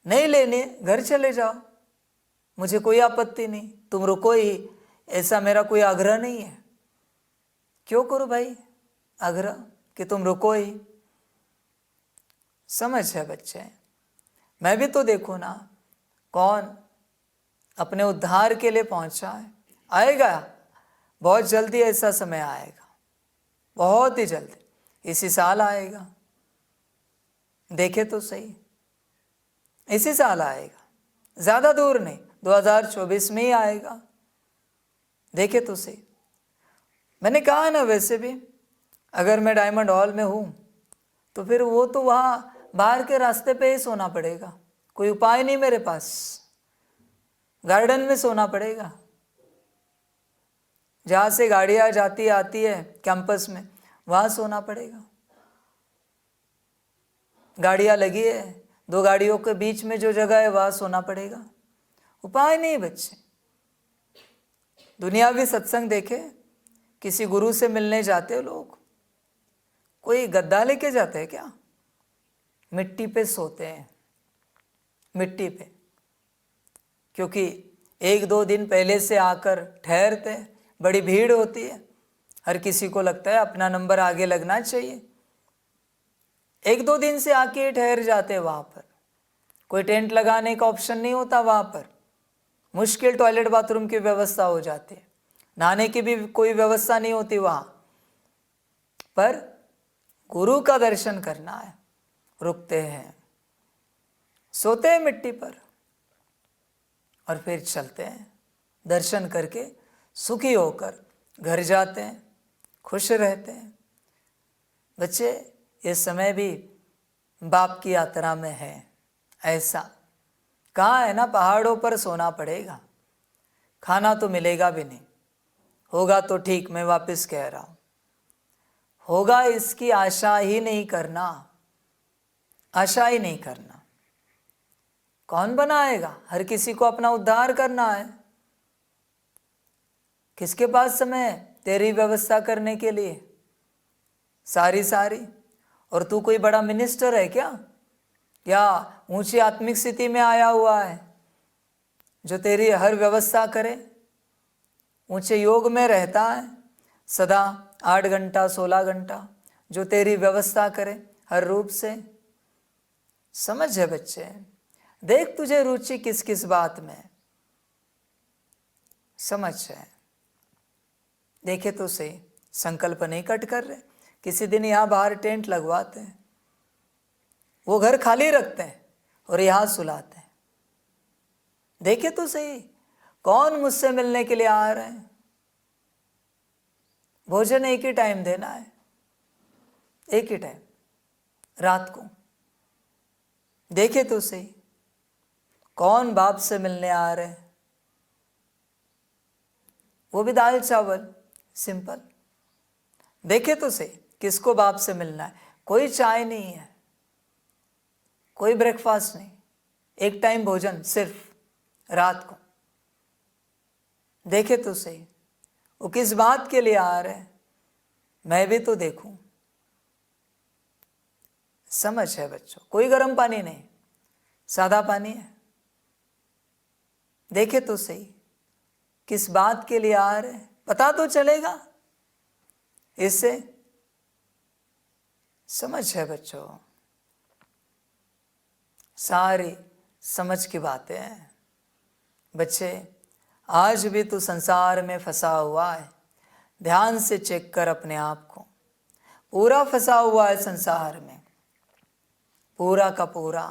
S3: नहीं लेने घर चले जाओ, मुझे कोई आपत्ति नहीं, तुम रुको ही, ऐसा मेरा कोई आग्रह नहीं है। क्यों करो भाई आग्रह कि तुम रुको ही। समझ है बच्चे, मैं भी तो देखो ना, कौन अपने उद्धार के लिए पहुंचा है। आएगा बहुत जल्दी, ऐसा समय आएगा, बहुत ही जल्दी, इसी साल आएगा। देखे तो सही, इसी साल आएगा, ज़्यादा दूर नहीं, 2024 में ही आएगा। देखे तो सही। मैंने कहा ना, वैसे भी अगर मैं डायमंड हॉल में हूँ तो फिर वो तो वहाँ बाहर के रास्ते पे ही सोना पड़ेगा, कोई उपाय नहीं मेरे पास। गार्डन में सोना पड़ेगा, जहाँ से गाड़ियाँ जाती आती है कैंपस में, वहाँ सोना पड़ेगा। गाड़ियाँ लगी है, 2 गाड़ियों के बीच में जो जगह है वहाँ सोना पड़ेगा। उपाय नहीं बच्चे। दुनियावी सत्संग देखे, किसी गुरु से मिलने जाते हो लोग, कोई गद्दा लेके जाते हैं क्या? मिट्टी पे सोते हैं, मिट्टी पे, क्योंकि 1-2 दिन पहले से आकर ठहरते हैं, बड़ी भीड़ होती है, हर किसी को लगता है अपना नंबर आगे लगना चाहिए। 1-2 दिन से आके ठहर जाते हैं वहाँ पर, कोई टेंट लगाने का ऑप्शन नहीं होता वहाँ पर, मुश्किल टॉयलेट बाथरूम की व्यवस्था हो जाती है, नहाने की भी कोई व्यवस्था नहीं होती वहाँ पर। गुरु का दर्शन करना है, रुकते हैं, सोते हैं मिट्टी पर और फिर चलते हैं, दर्शन करके सुखी होकर घर जाते हैं, खुश रहते हैं। बच्चे, ये समय भी बाप की यात्रा में है। ऐसा कहाँ है ना, पहाड़ों पर सोना पड़ेगा, खाना तो मिलेगा भी नहीं, होगा तो ठीक, मैं वापस कह रहा हूँ, होगा इसकी आशा ही नहीं करना, आशा ही नहीं करना। कौन बनाएगा? हर किसी को अपना उद्धार करना है। किसके पास समय है तेरी व्यवस्था करने के लिए? सारी। और तू कोई बड़ा मिनिस्टर है क्या, या ऊंची आत्मिक स्थिति में आया हुआ है जो तेरी हर व्यवस्था करे? ऊंचे योग में रहता है सदा 8 घंटा 16 घंटा, जो तेरी व्यवस्था करे हर रूप से। समझ है बच्चे, देख तुझे रुचि किस किस बात में, समझ है। देखे तो सही, संकल्प नहीं कट कर रहे। किसी दिन यहाँ बाहर टेंट लगवाते हैं, वो घर खाली रखते हैं और यहाँ सुलाते हैं। देखे तो सही, कौन मुझसे मिलने के लिए आ रहे हैं? भोजन एक ही टाइम देना है, एक ही टाइम रात को। देखे तो सही, कौन बाप से मिलने आ रहे हैं, वो भी दाल चावल सिंपल। देखे तो सही, किसको बाप से मिलना है। कोई चाय नहीं है, कोई ब्रेकफास्ट नहीं, एक टाइम भोजन सिर्फ रात को। देखे तो सही, वो किस बात के लिए आ रहे हैं, मैं भी तो देखूं। समझ है बच्चों, कोई गर्म पानी नहीं, सादा पानी है। देखे तो सही, किस बात के लिए आ रहे हैं, पता तो चलेगा इससे। समझ है बच्चों, सारी समझ की बातें हैं। बच्चे, आज भी तू संसार में फंसा हुआ है, ध्यान से चेक कर अपने आप को। पूरा फंसा हुआ है संसार में, पूरा का पूरा।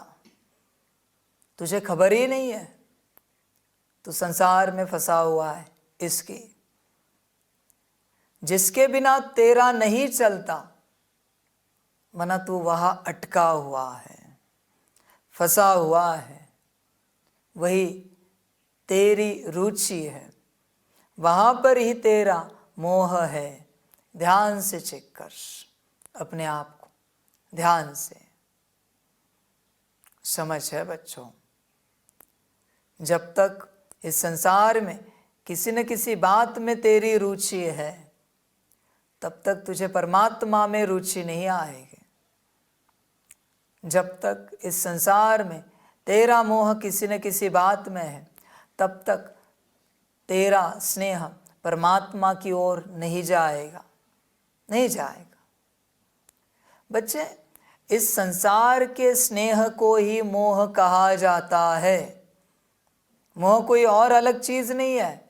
S3: तुझे खबर ही नहीं है तू संसार में फंसा हुआ है इसकी। जिसके बिना तेरा नहीं चलता, मना तू वहां अटका हुआ है, फंसा हुआ है। वही तेरी रुचि है, वहां पर ही तेरा मोह है। ध्यान से चेक कर अपने आप को, ध्यान से। समझ है बच्चों, जब तक इस संसार में किसी न किसी बात में तेरी रुचि है, तब तक तुझे परमात्मा में रुचि नहीं आएगी। जब तक इस संसार में तेरा मोह किसी न किसी बात में है, तब तक तेरा स्नेह परमात्मा की ओर नहीं जाएगा, नहीं जाएगा। बच्चे, इस संसार के स्नेह को ही मोह कहा जाता है। मोह कोई और अलग चीज नहीं है।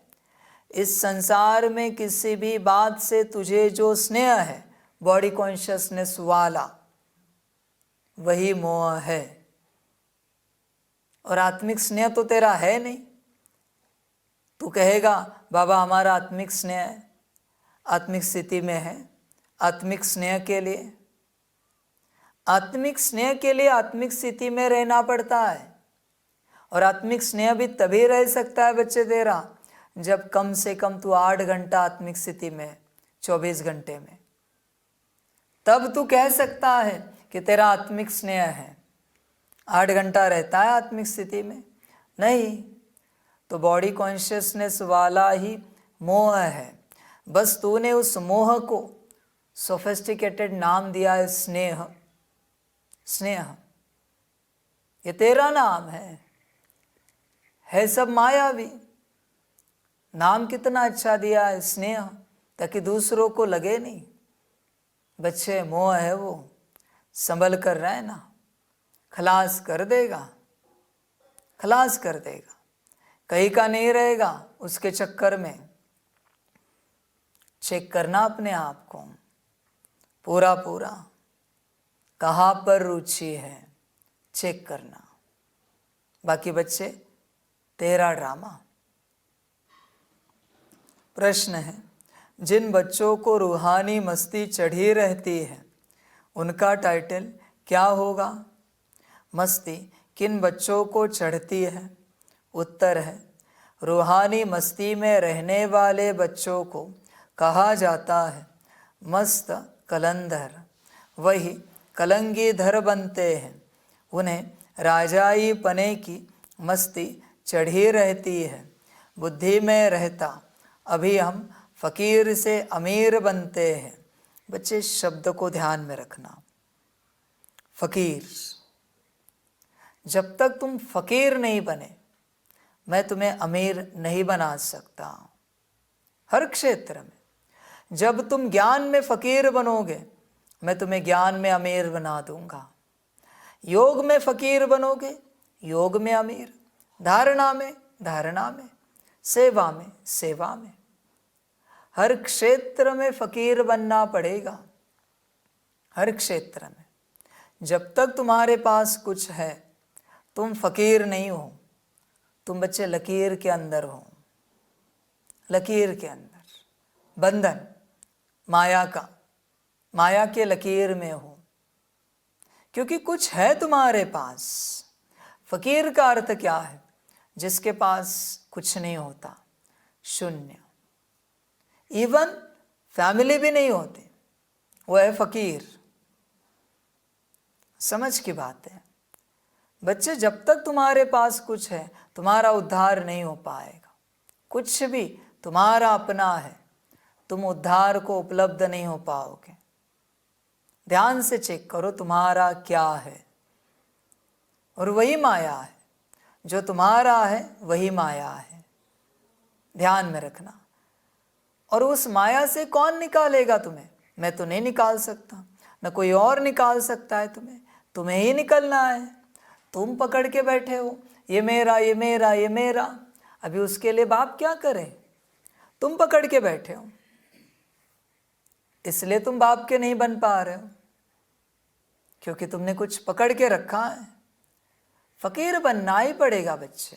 S3: इस संसार में किसी भी बात से तुझे जो स्नेह है, बॉडी कॉन्शियसनेस वाला, वही मोह है। और आत्मिक स्नेह तो तेरा है नहीं। तू कहेगा बाबा हमारा आत्मिक स्नेह है, आत्मिक स्थिति में है। आत्मिक स्नेह के लिए, आत्मिक स्नेह के लिए आत्मिक स्थिति में रहना पड़ता है। और आत्मिक स्नेह भी तभी रह सकता है बच्चे तेरा, जब कम से कम तू 8 घंटा आत्मिक स्थिति में, 24 घंटे में, तब तू कह सकता है कि तेरा आत्मिक स्नेह है। 8 घंटा रहता है आत्मिक स्थिति में? नहीं, तो बॉडी कॉन्शियसनेस वाला ही मोह है। बस तूने उस मोह को सोफिस्टिकेटेड नाम दिया है स्नेह। स्नेह ये तेरा नाम है सब मायावी। नाम कितना अच्छा दिया है, स्नेह, ताकि दूसरों को लगे नहीं। बच्चे, मोह है वो, संभल कर रहना, खलास कर देगा, खलास कर देगा। कहीं का नहीं रहेगा उसके चक्कर में। चेक करना अपने आप को पूरा पूरा, कहाँ पर रुचि है, चेक करना। बाकी बच्चे, तेरा ड्रामा। प्रश्न है, जिन बच्चों को रूहानी मस्ती चढ़ी रहती है, उनका टाइटल क्या होगा? मस्ती किन बच्चों को चढ़ती है? उत्तर है, रूहानी मस्ती में रहने वाले बच्चों को कहा जाता है मस्त कलंदर। वही कलंगीधर बनते हैं। उन्हें राजाई पने की मस्ती चढ़ी रहती है। बुद्धि में रहता अभी हम फकीर से अमीर बनते हैं। बच्चे, शब्द को ध्यान में रखना। फकीर, जब तक तुम फकीर नहीं बने, मैं तुम्हें अमीर नहीं बना सकता। हर क्षेत्र में जब तुम ज्ञान में फकीर बनोगे, मैं तुम्हें ज्ञान में अमीर बना दूंगा। योग में फकीर बनोगे, योग में अमीर। धारणा में, धारणा में। सेवा में, सेवा में। हर क्षेत्र में फकीर बनना पड़ेगा, हर क्षेत्र में। जब तक तुम्हारे पास कुछ है, तुम फकीर नहीं हो। तुम बच्चे लकीर के अंदर हो, लकीर के अंदर। बंधन माया का, माया के लकीर में हो, क्योंकि कुछ है तुम्हारे पास। फकीर का अर्थ क्या है? जिसके पास कुछ नहीं होता, शून्य। इवन फैमिली भी नहीं होती, वो है फकीर। समझ की बात है बच्चे, जब तक तुम्हारे पास कुछ है तुम्हारा उद्धार नहीं हो पाएगा। कुछ भी तुम्हारा अपना है, तुम उद्धार को उपलब्ध नहीं हो पाओगे। ध्यान से चेक करो तुम्हारा क्या है, और वही माया है। जो तुम्हारा है वही माया है, ध्यान में रखना। और उस माया से कौन निकालेगा तुम्हें? मैं तो नहीं निकाल सकता, न कोई और निकाल सकता है तुम्हें, तुम्हें ही निकलना है। तुम पकड़ के बैठे हो ये मेरा, ये मेरा, ये मेरा। अभी उसके लिए बाप क्या करे? तुम पकड़ के बैठे हो, इसलिए तुम बाप के नहीं बन पा रहे हो, क्योंकि तुमने कुछ पकड़ के रखा है। फकीर बनना ही पड़ेगा बच्चे,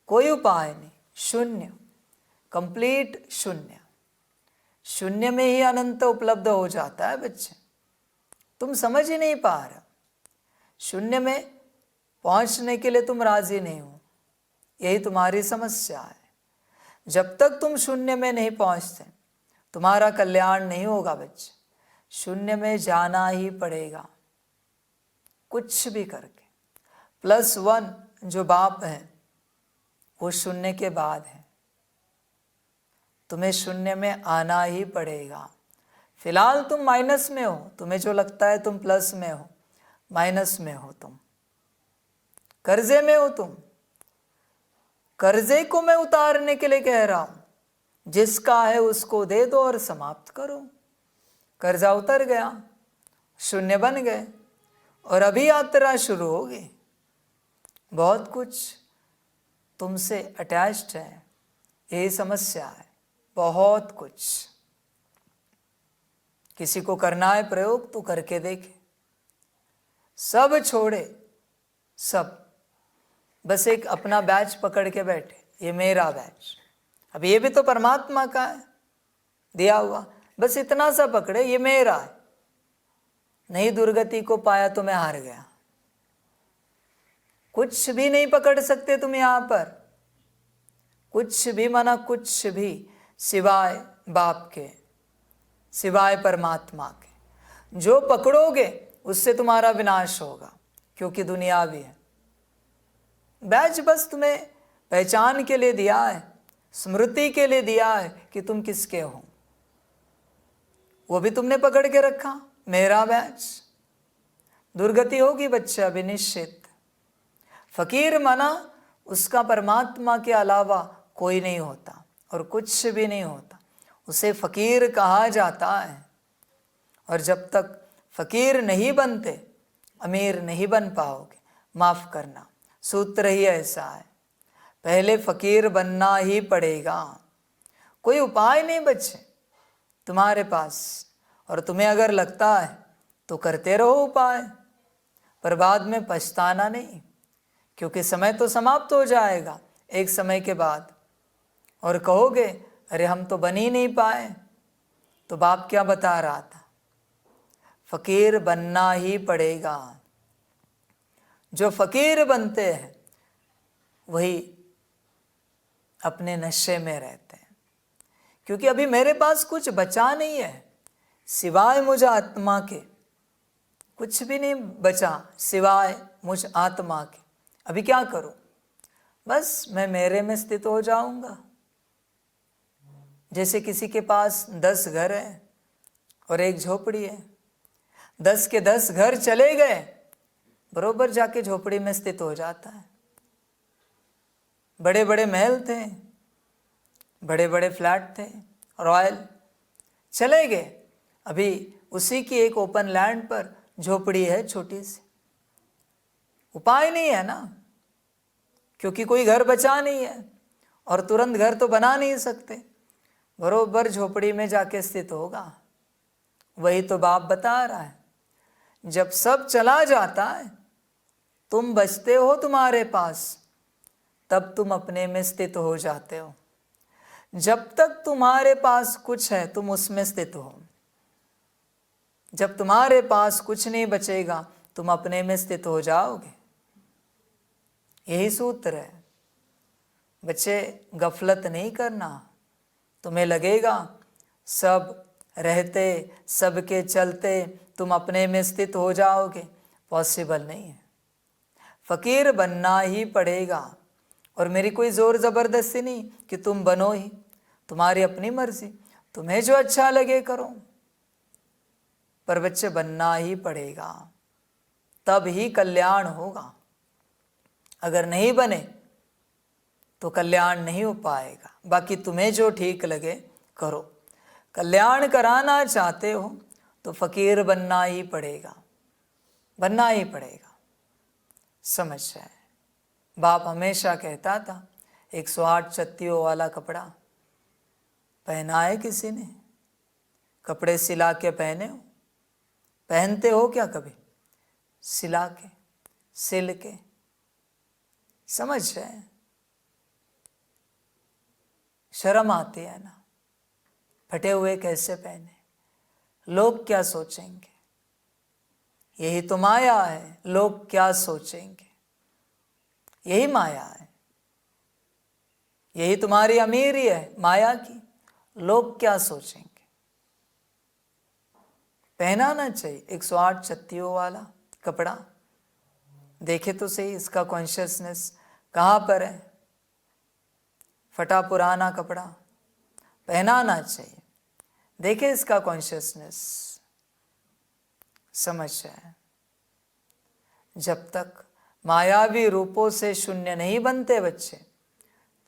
S3: कोई उपाय नहीं। शून्य, कंप्लीट शून्य। शून्य में ही अनंत उपलब्ध हो जाता है बच्चे, तुम समझ ही नहीं पा रहे। शून्य में पहुंचने के लिए तुम राजी नहीं हो, यही तुम्हारी समस्या है। जब तक तुम शून्य में नहीं पहुंचते तुम्हारा कल्याण नहीं होगा बच्चे। शून्य में जाना ही पड़ेगा, कुछ भी करके। +1 जो बाप है वो शून्य के बाद है, तुम्हें शून्य में आना ही पड़ेगा। फिलहाल तुम माइनस में हो, तुम्हें जो लगता है तुम प्लस में हो, माइनस में हो तुम, कर्जे में हो तुम। कर्जे को मैं उतारने के लिए कह रहा हूं, जिसका है उसको दे दो और समाप्त करो। कर्जा उतर गया, शून्य बन गए, और अभी यात्रा शुरू होगी। बहुत कुछ तुमसे अटैच्ड है, यही समस्या है, बहुत कुछ। किसी को करना है प्रयोग तो करके देखे, सब छोड़े, सब बस एक अपना बैच पकड़ के बैठे, ये मेरा बैच। अब ये भी तो परमात्मा का है दिया हुआ, बस इतना सा पकड़े, ये मेरा है। नहीं दुर्गति को पाया तो मैं हार गया। कुछ भी नहीं पकड़ सकते तुम यहां पर, कुछ भी माना कुछ भी, सिवाय बाप के, सिवाय परमात्मा के। जो पकड़ोगे उससे तुम्हारा विनाश होगा, क्योंकि दुनिया भी है। बैच बस तुम्हें पहचान के लिए दिया है, स्मृति के लिए दिया है कि तुम किसके हो, वो भी तुमने पकड़ के रखा, मेरा बैच। दुर्गति होगी बच्चा अभी निश्चित। फकीर माना उसका परमात्मा के अलावा कोई नहीं होता और कुछ भी नहीं होता, उसे फकीर कहा जाता है। और जब तक फकीर नहीं बनते अमीर नहीं बन पाओगे। माफ करना, सूत्र ही ऐसा है, पहले फकीर बनना ही पड़ेगा। कोई उपाय नहीं बच्चे तुम्हारे पास, और तुम्हें अगर लगता है तो करते रहो उपाय, पर बाद में पछताना नहीं, क्योंकि समय तो समाप्त हो जाएगा एक समय के बाद, और कहोगे अरे हम तो बन ही नहीं पाए। तो बाप क्या बता रहा था? फकीर बनना ही पड़ेगा। जो फकीर बनते हैं वही अपने नशे में रहते हैं, क्योंकि अभी मेरे पास कुछ बचा नहीं है सिवाय मुझ आत्मा के, कुछ भी नहीं बचा सिवाय मुझ आत्मा के। अभी क्या करूं? बस मैं मेरे में स्थित हो जाऊंगा। जैसे किसी के पास 10 घर है और एक झोपड़ी है, 10 के 10 घर चले गए, बरोबर जाके झोपड़ी में स्थित हो जाता है। बड़े बड़े महल थे, बड़े बड़े फ्लैट थे, रॉयल, चले गए, अभी उसी की एक ओपन लैंड पर झोपड़ी है छोटी सी। उपाय नहीं है ना, क्योंकि कोई घर बचा नहीं है और तुरंत घर तो बना नहीं सकते, बरोबर झोपड़ी में जाके स्थित होगा। वही तो बाप बता रहा है, जब सब चला जाता है तुम बचते हो तुम्हारे पास, तब तुम अपने में स्थित हो जाते हो। जब तक तुम्हारे पास कुछ है तुम उसमें स्थित हो। जब तुम्हारे पास कुछ नहीं बचेगा तुम अपने में स्थित हो जाओगे। यही सूत्र है बच्चे, गफलत नहीं करना। तुम्हें लगेगा सब रहते सबके चलते तुम अपने में स्थित हो जाओगे, पॉसिबल नहीं है। फकीर बनना ही पड़ेगा। और मेरी कोई ज़ोर ज़बरदस्ती नहीं कि तुम बनो ही, तुम्हारी अपनी मर्जी, तुम्हें जो अच्छा लगे करो, पर बच्चे बनना ही पड़ेगा, तब ही कल्याण होगा। अगर नहीं बने तो कल्याण नहीं हो पाएगा। बाकी तुम्हें जो ठीक लगे करो। कल्याण कराना चाहते हो तो फकीर बनना ही पड़ेगा, बनना ही पड़ेगा। समझ जाए। बाप हमेशा कहता था 108 चत्तियों वाला कपड़ा पहना है किसी ने? कपड़े सिला के पहने हो? पहनते हो क्या कभी? सिला के, सिल के। समझ है? शर्म आती है ना, फटे हुए कैसे पहने, लोग क्या सोचेंगे। यही तो माया है, लोग क्या सोचेंगे। यही माया है, यही तुम्हारी अमीरी है माया की, लोग क्या सोचेंगे। पहनाना चाहिए 108 चत्तियों वाला कपड़ा। देखे तो सही इसका कॉन्शियसनेस कहाँ पर है। फटा पुराना कपड़ा पहनाना चाहिए, देखे इसका कॉन्शियसनेस। समझ जाए। जब तक मायावी रूपों से शून्य नहीं बनते बच्चे,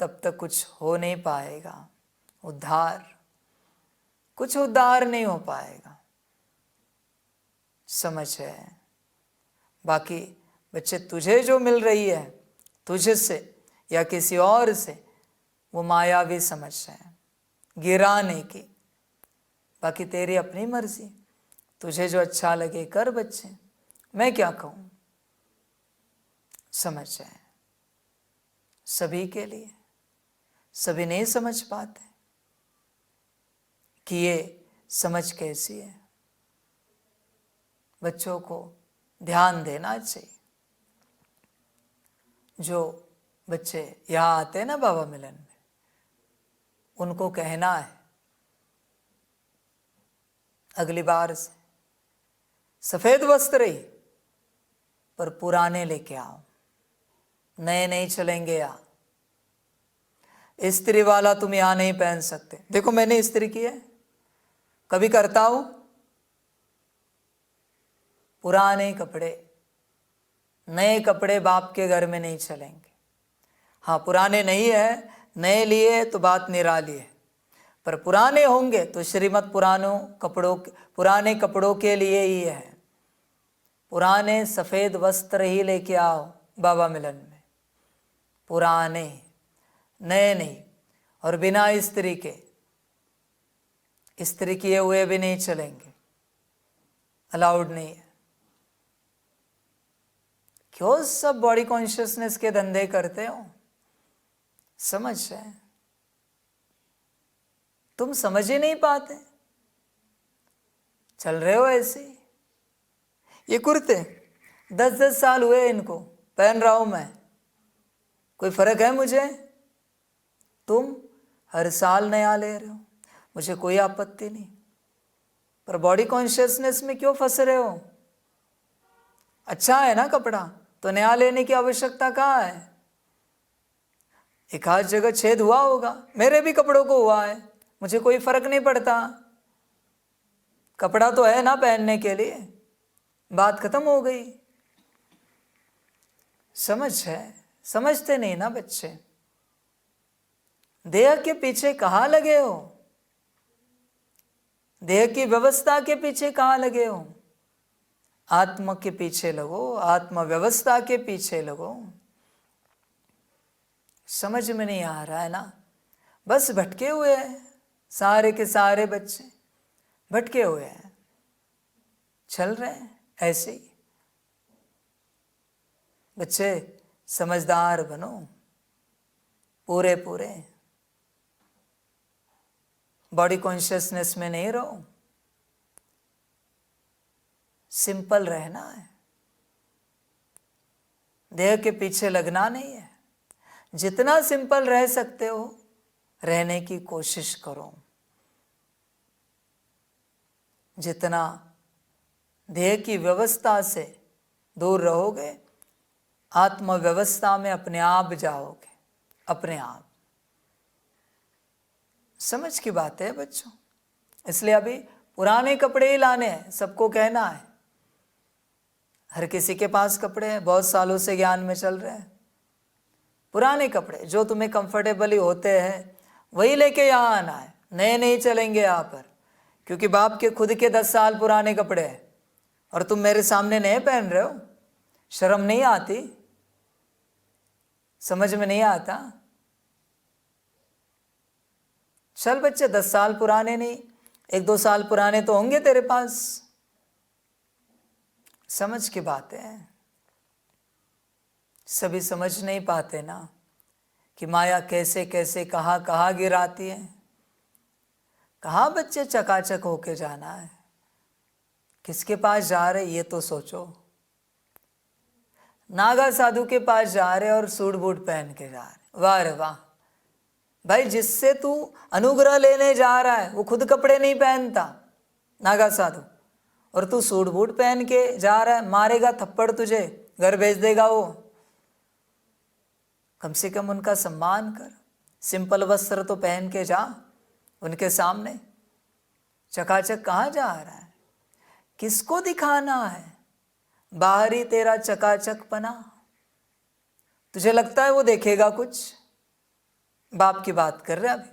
S3: तब तक कुछ हो नहीं पाएगा उद्धार, कुछ उद्धार नहीं हो पाएगा। समझ है? बाकी बच्चे तुझे जो मिल रही है तुझसे या किसी और से, वो मायावी समझ है, गिराने की। बाकी तेरी अपनी मर्जी, तुझे जो अच्छा लगे कर बच्चे, मैं क्या कहूँ। समझ जाए। सभी के लिए, सभी नहीं समझ पाते कि ये समझ कैसी है। बच्चों को ध्यान देना चाहिए। जो बच्चे यहाँ आते हैं ना बाबा मिलन में, उनको कहना है अगली बार से सफेद वस्त्र ही, पर पुराने लेके आओ, नए नहीं चलेंगे। यहाँ इस्त्री वाला तुम यहाँ नहीं पहन सकते। देखो मैंने इस्त्री की है, कभी करता हूं। पुराने कपड़े, नए कपड़े बाप के घर में नहीं चलेंगे। हाँ, पुराने नहीं है, नए लिए तो बात निराली है, पर पुराने होंगे तो श्रीमत पुराने कपड़ों के लिए ही है। पुराने सफ़ेद वस्त्र ही लेके आओ बाबा मिलन में, पुराने, नए नहीं। और बिना इस्त्री के, इस्त्री किए हुए भी नहीं चलेंगे, अलाउड नहीं है। क्यों सब बॉडी कॉन्शियसनेस के धंधे करते हो? समझ है? तुम समझ ही नहीं पाते, चल रहे हो ऐसे ही। ये कुर्ते 10-10 साल हुए इनको पहन रहा हूं मैं, कोई फर्क है मुझे? तुम हर साल नया ले रहे हो, मुझे कोई आपत्ति नहीं, पर बॉडी कॉन्शियसनेस में क्यों फंस रहे हो? अच्छा है ना कपड़ा, तो नया लेने की आवश्यकता कहाँ है? एक आध जगह छेद हुआ होगा, मेरे भी कपड़ों को हुआ है, मुझे कोई फर्क नहीं पड़ता। कपड़ा तो है ना पहनने के लिए, बात खत्म हो गई। समझ है? समझते नहीं ना बच्चे। देह के पीछे कहाँ लगे हो? देह की व्यवस्था के पीछे कहाँ लगे हो? आत्मा के पीछे लगो, आत्मा व्यवस्था के पीछे लगो। समझ में नहीं आ रहा है ना, बस भटके हुए हैं, सारे के सारे बच्चे भटके हुए हैं, चल रहे हैं ऐसे ही। बच्चे समझदार बनो, पूरे पूरे बॉडी कॉन्शियसनेस में नहीं रहो। सिंपल रहना है, देह के पीछे लगना नहीं है। जितना सिंपल रह सकते हो रहने की कोशिश करो। जितना देह की व्यवस्था से दूर रहोगे, आत्म व्यवस्था में अपने आप जाओगे, अपने आप। समझ की बात है बच्चों। इसलिए अभी पुराने कपड़े ही लाने हैं, सबको कहना है। हर किसी के पास कपड़े हैं, बहुत सालों से ज्ञान में चल रहे हैं। पुराने कपड़े जो तुम्हें कंफर्टेबली होते हैं वही लेके यहाँ आना है, नए नहीं चलेंगे यहाँ पर। क्योंकि बाप के खुद के 10 साल पुराने कपड़े हैं और तुम मेरे सामने नए पहन रहे हो। शर्म नहीं आती? समझ में नहीं आता? चल बच्चे, 10 साल पुराने नहीं, 1-2 साल पुराने तो होंगे तेरे पास। समझ की बात है। सभी समझ नहीं पाते ना कि माया कैसे कैसे कहाँ कहाँ गिराती है। कहाँ बच्चे चकाचक होके जाना है, किसके पास जा रहे ये तो सोचो। नागा साधु के पास जा रहे और सूट बूट पहन के जा रहे, वाह रे वाह। भाई जिससे तू अनुग्रह लेने जा रहा है वो खुद कपड़े नहीं पहनता, नागा साधु, और तू सूट बूट पहन के जा रहा है, मारेगा थप्पड़ तुझे, घर भेज देगा वो। कम से कम उनका सम्मान कर, सिंपल वस्त्र तो पहन के जा उनके सामने। चकाचक कहाँ जा रहा है, किसको दिखाना है? बाहरी तेरा चकाचक पना, तुझे लगता है वो देखेगा कुछ? बाप की बात कर रहे अभी।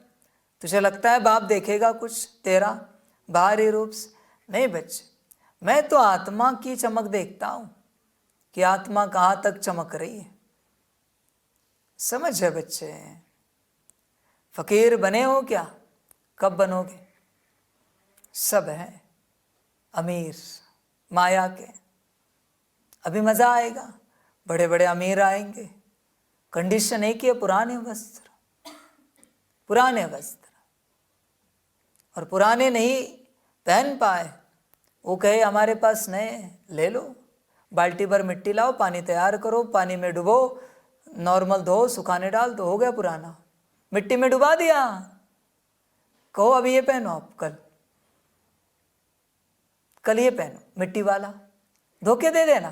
S3: तुझे लगता है बाप देखेगा कुछ तेरा बाहरी रूप से? नहीं बच्चे, मैं तो आत्मा की चमक देखता हूँ कि आत्मा कहाँ तक चमक रही है। समझ है बच्चे? फकीर बने हो क्या? कब बनोगे? सब है अमीर माया के। अभी मजा आएगा, बड़े बड़े अमीर आएंगे। कंडीशन एक ही है, पुराने वस्त्र, पुराने वस्त्र। और पुराने नहीं पहन पाए, वो कहे हमारे पास नए, ले लो। बाल्टी भर मिट्टी लाओ, पानी तैयार करो, पानी में डुबो, नॉर्मल धो, सुखाने डाल, तो हो गया पुराना। मिट्टी में डुबा दिया, कहो अभी ये पहनो, आप कल ये पहनो मिट्टी वाला, धोके दे देना,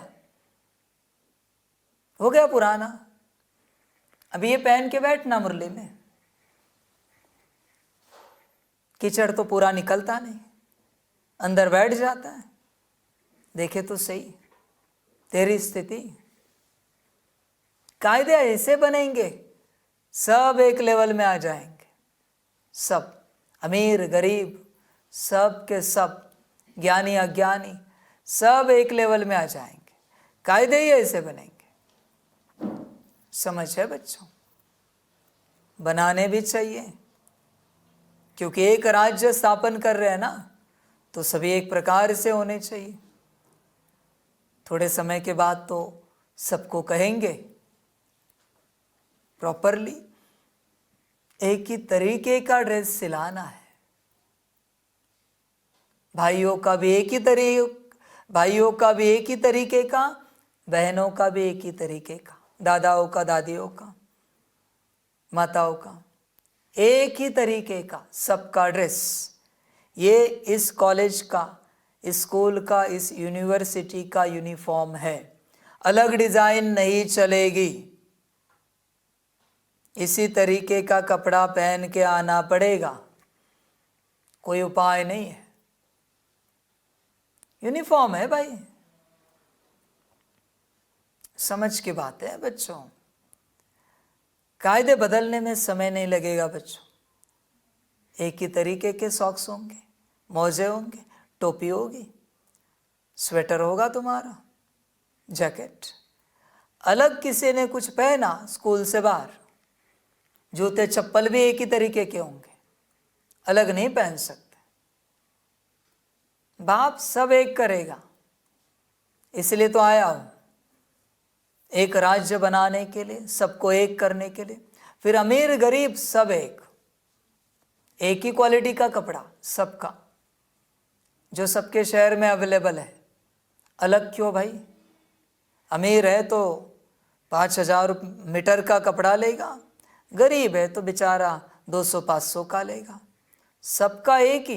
S3: हो गया पुराना। अभी ये पहन के बैठना मुरली में, कीचड़ तो पूरा निकलता नहीं, अंदर बैठ जाता है। देखे तो सही तेरी स्थिति। कायदे ऐसे बनेंगे, सब एक लेवल में आ जाएंगे। सब, अमीर गरीब, सब के सब, ज्ञानी अज्ञानी, सब एक लेवल में आ जाएंगे। कायदे ही ऐसे बनेंगे। समझ है बच्चों? बनाने भी चाहिए, क्योंकि एक राज्य स्थापन कर रहे हैं ना, तो सभी एक प्रकार से होने चाहिए। थोड़े समय के बाद तो सबको कहेंगे प्रॉपरली एक ही तरीके का ड्रेस सिलाना है। भाइयों का भी एक ही तरीके का, बहनों का भी एक ही तरीके का, दादाओं का, दादियों का, माताओं का, एक ही तरीके का सबका ड्रेस। ये इस कॉलेज का, इस स्कूल का, इस यूनिवर्सिटी का यूनिफॉर्म है। अलग डिजाइन नहीं चलेगी। इसी तरीके का कपड़ा पहन के आना पड़ेगा, कोई उपाय नहीं है। यूनिफॉर्म है भाई। समझ की बात है बच्चों। कायदे बदलने में समय नहीं लगेगा बच्चों। एक ही तरीके के सॉक्स होंगे, मोजे होंगे, टोपी होगी, स्वेटर होगा तुम्हारा, जैकेट। अलग किसी ने कुछ पहना स्कूल से बाहर, जूते चप्पल भी एक ही तरीके के होंगे, अलग नहीं पहन सकते। बाप सब एक करेगा, इसलिए तो आया हूं, एक राज्य बनाने के लिए, सबको एक करने के लिए। फिर अमीर गरीब सब एक ही क्वालिटी का कपड़ा सबका, जो सबके शहर में अवेलेबल है, अलग क्यों भाई? अमीर है तो 5,000 मीटर का कपड़ा लेगा, गरीब है तो बेचारा 200-500 का लेगा। सबका एक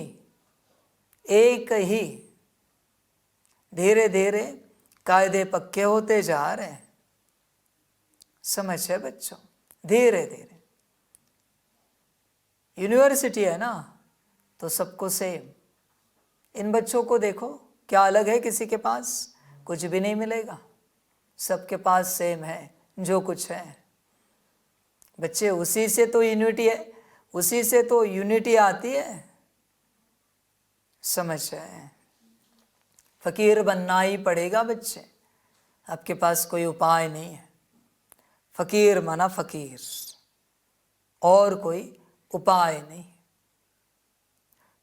S3: ही। धीरे धीरे कायदे पक्के होते जा रहे हैं। समझ है बच्चों? धीरे धीरे। यूनिवर्सिटी है ना, तो सबको सेम। इन बच्चों को देखो, क्या अलग है किसी के पास? कुछ भी नहीं मिलेगा, सबके पास सेम है जो कुछ है। बच्चे, उसी से तो यूनिटी है, उसी से तो यूनिटी आती है। समझ है? फकीर बनना ही पड़ेगा बच्चे, आपके पास कोई उपाय नहीं है। फकीर माना फकीर, और कोई उपाय नहीं।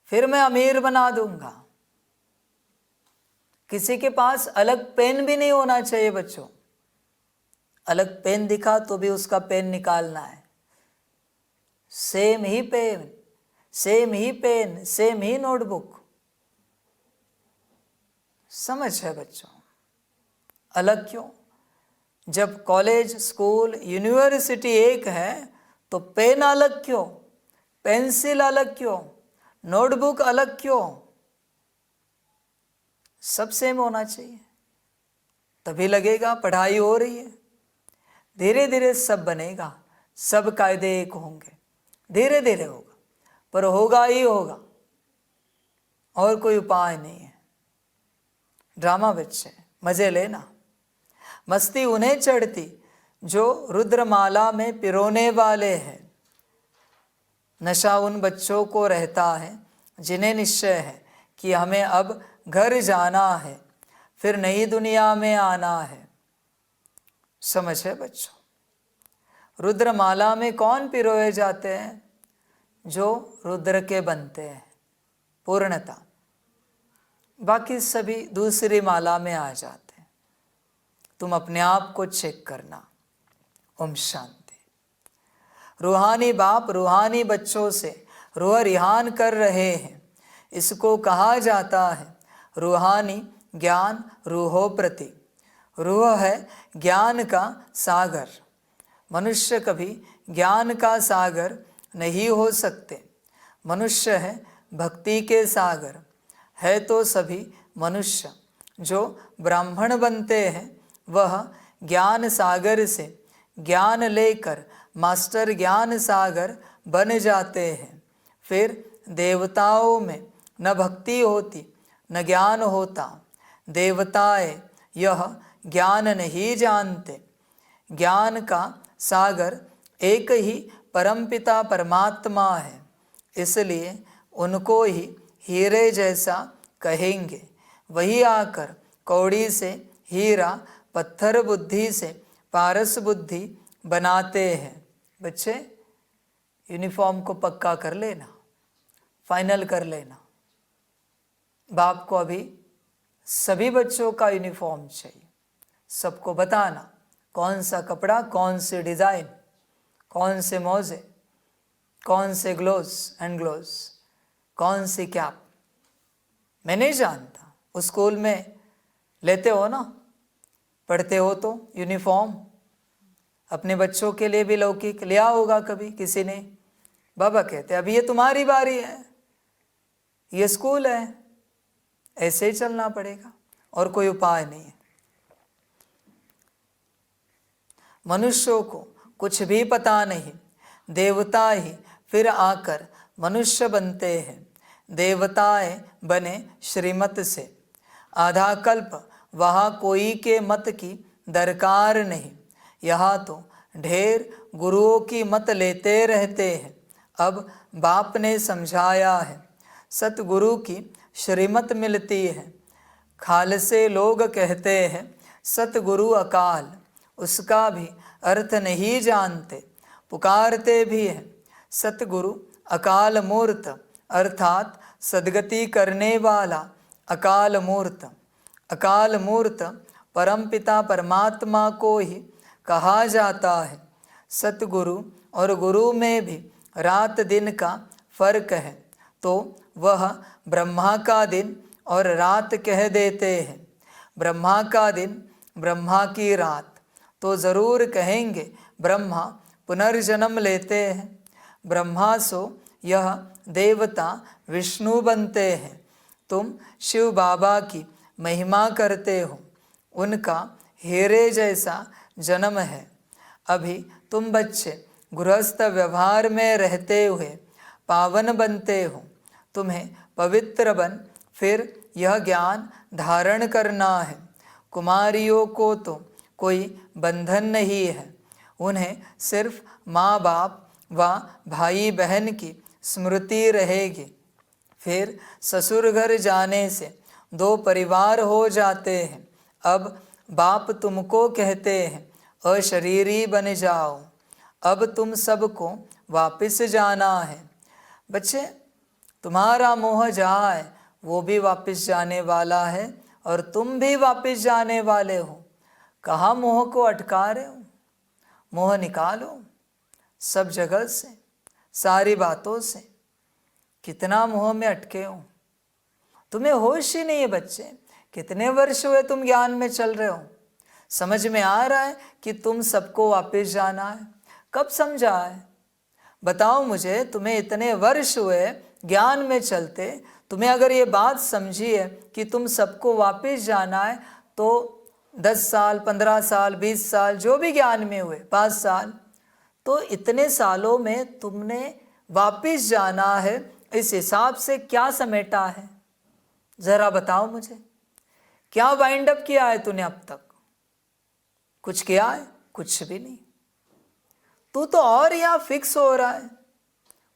S3: फिर मैं अमीर बना दूंगा। किसी के पास अलग पेन भी नहीं होना चाहिए बच्चों। अलग पेन दिखा तो भी उसका पेन निकालना है। सेम ही पेन, सेम ही पेन, सेम ही नोटबुक। समझ है बच्चों? अलग क्यों? जब कॉलेज, स्कूल, यूनिवर्सिटी एक है तो पेन अलग क्यों? पेंसिल अलग क्यों? नोटबुक अलग क्यों? सब सेम होना चाहिए, तभी लगेगा पढ़ाई हो रही है। धीरे धीरे सब बनेगा, सब कायदे एक होंगे। धीरे धीरे होगा, पर होगा ही होगा, और कोई उपाय नहीं है। ड्रामा बच्चे, मजे लेना। मस्ती उन्हें चढ़ती जो रुद्रमाला में पिरोने वाले हैं। नशा उन बच्चों को रहता है जिन्हें निश्चय है कि हमें अब घर जाना है, फिर नई दुनिया में आना है। समझ है बच्चों? रुद्रमाला में कौन पिरोए जाते हैं? जो रुद्र के बनते हैं, पूर्णता। बाकी सभी दूसरी माला में आ जाते हैं। तुम अपने आप को चेक करना। ओम शांति। रूहानी बाप रूहानी बच्चों से रूह रिहान कर रहे हैं। इसको कहा जाता है रूहानी ज्ञान रूहों प्रति। रूह है ज्ञान का सागर। मनुष्य कभी ज्ञान का सागर नहीं हो सकते। मनुष्य है भक्ति के सागर। है तो सभी मनुष्य। जो ब्राह्मण बनते हैं वह ज्ञान सागर से ज्ञान लेकर मास्टर ज्ञान सागर बन जाते हैं। फिर देवताओं में न भक्ति होती न ज्ञान होता। देवताएं यह ज्ञान नहीं जानते। ज्ञान का सागर एक ही परमपिता परमात्मा है, इसलिए उनको ही हीरे जैसा कहेंगे। वही आकर कौड़ी से हीरा, पत्थर बुद्धि से पारस बुद्धि बनाते हैं। बच्चे, यूनिफॉर्म को पक्का कर लेना, फाइनल कर लेना। बाप को अभी सभी बच्चों का यूनिफॉर्म चाहिए। सबको बताना कौन सा कपड़ा, कौन सी डिज़ाइन, कौन से मोजे, कौन से ग्लोव्स, हैंड ग्लोव्स, कौन सी कैप। मैं नहीं जानता, उस स्कूल में लेते हो ना, पढ़ते हो तो यूनिफॉर्म। अपने बच्चों के लिए भी लौकिक लिया होगा कभी किसी ने। बाबा कहते अभी ये तुम्हारी बारी है, ये स्कूल है, ऐसे ही चलना पड़ेगा, और कोई उपाय नहीं है। मनुष्यों को कुछ भी पता नहीं। देवता ही फिर आकर मनुष्य बनते हैं। देवताएं बने श्रीमत से। आधा कल्प वहाँ कोई के मत की दरकार नहीं। यहाँ तो ढेर गुरुओं की मत लेते रहते हैं। अब बाप ने समझाया है, सतगुरु की श्रीमत मिलती है। खाल से लोग कहते हैं सतगुरु अकाल, उसका भी अर्थ नहीं जानते। पुकारते भी हैं सतगुरु अकाल मूर्त, अर्थात सद्गति करने वाला अकाल मूर्त। अकाल मूर्त परमपिता परमात्मा को ही कहा जाता है। सतगुरु और गुरु में भी रात दिन का फर्क है, तो वह ब्रह्मा का दिन और रात कह देते हैं। ब्रह्मा का दिन, ब्रह्मा की रात, तो ज़रूर कहेंगे ब्रह्मा पुनर्जन्म लेते हैं। ब्रह्मा सो यह देवता विष्णु बनते हैं। तुम शिव बाबा की महिमा करते हो, उनका हीरे जैसा जन्म है। अभी तुम बच्चे गृहस्थ व्यवहार में रहते हुए पावन बनते हो। तुम्हें पवित्र बन फिर यह ज्ञान धारण करना है। कुमारियों को तो कोई बंधन नहीं है, उन्हें सिर्फ माँ बाप व भाई बहन की स्मृति रहेगी। फिर ससुर घर जाने से दो परिवार हो जाते हैं। अब बाप तुमको कहते हैं अशरीरी बन जाओ। अब तुम सबको वापस जाना है। बच्चे, तुम्हारा मोह जहाँ है वो भी वापस जाने वाला है और तुम भी वापस जाने वाले हो। कहाँ मोह को अटका रहे हो? मोह निकालो सब जगह से, सारी बातों से। कितना मोह में अटके हो, तुम्हें होश ही नहीं है। बच्चे, कितने वर्ष हुए तुम ज्ञान में चल रहे हो? समझ में आ रहा है कि तुम सबको वापस जाना है? कब समझा है? बताओ मुझे, तुम्हें इतने वर्ष हुए ज्ञान में चलते, तुम्हें अगर ये बात समझी है कि तुम सबको वापस जाना है, तो 10 साल, 15 साल, 20 साल जो भी ज्ञान में हुए, 5 साल, तो इतने सालों में तुमने वापस जाना है, इस हिसाब से क्या समेटा है? जरा बताओ मुझे, क्या वाइंड अप किया है तूने अब तक? कुछ किया है? कुछ भी नहीं। तू तो और यहाँ फिक्स हो रहा है,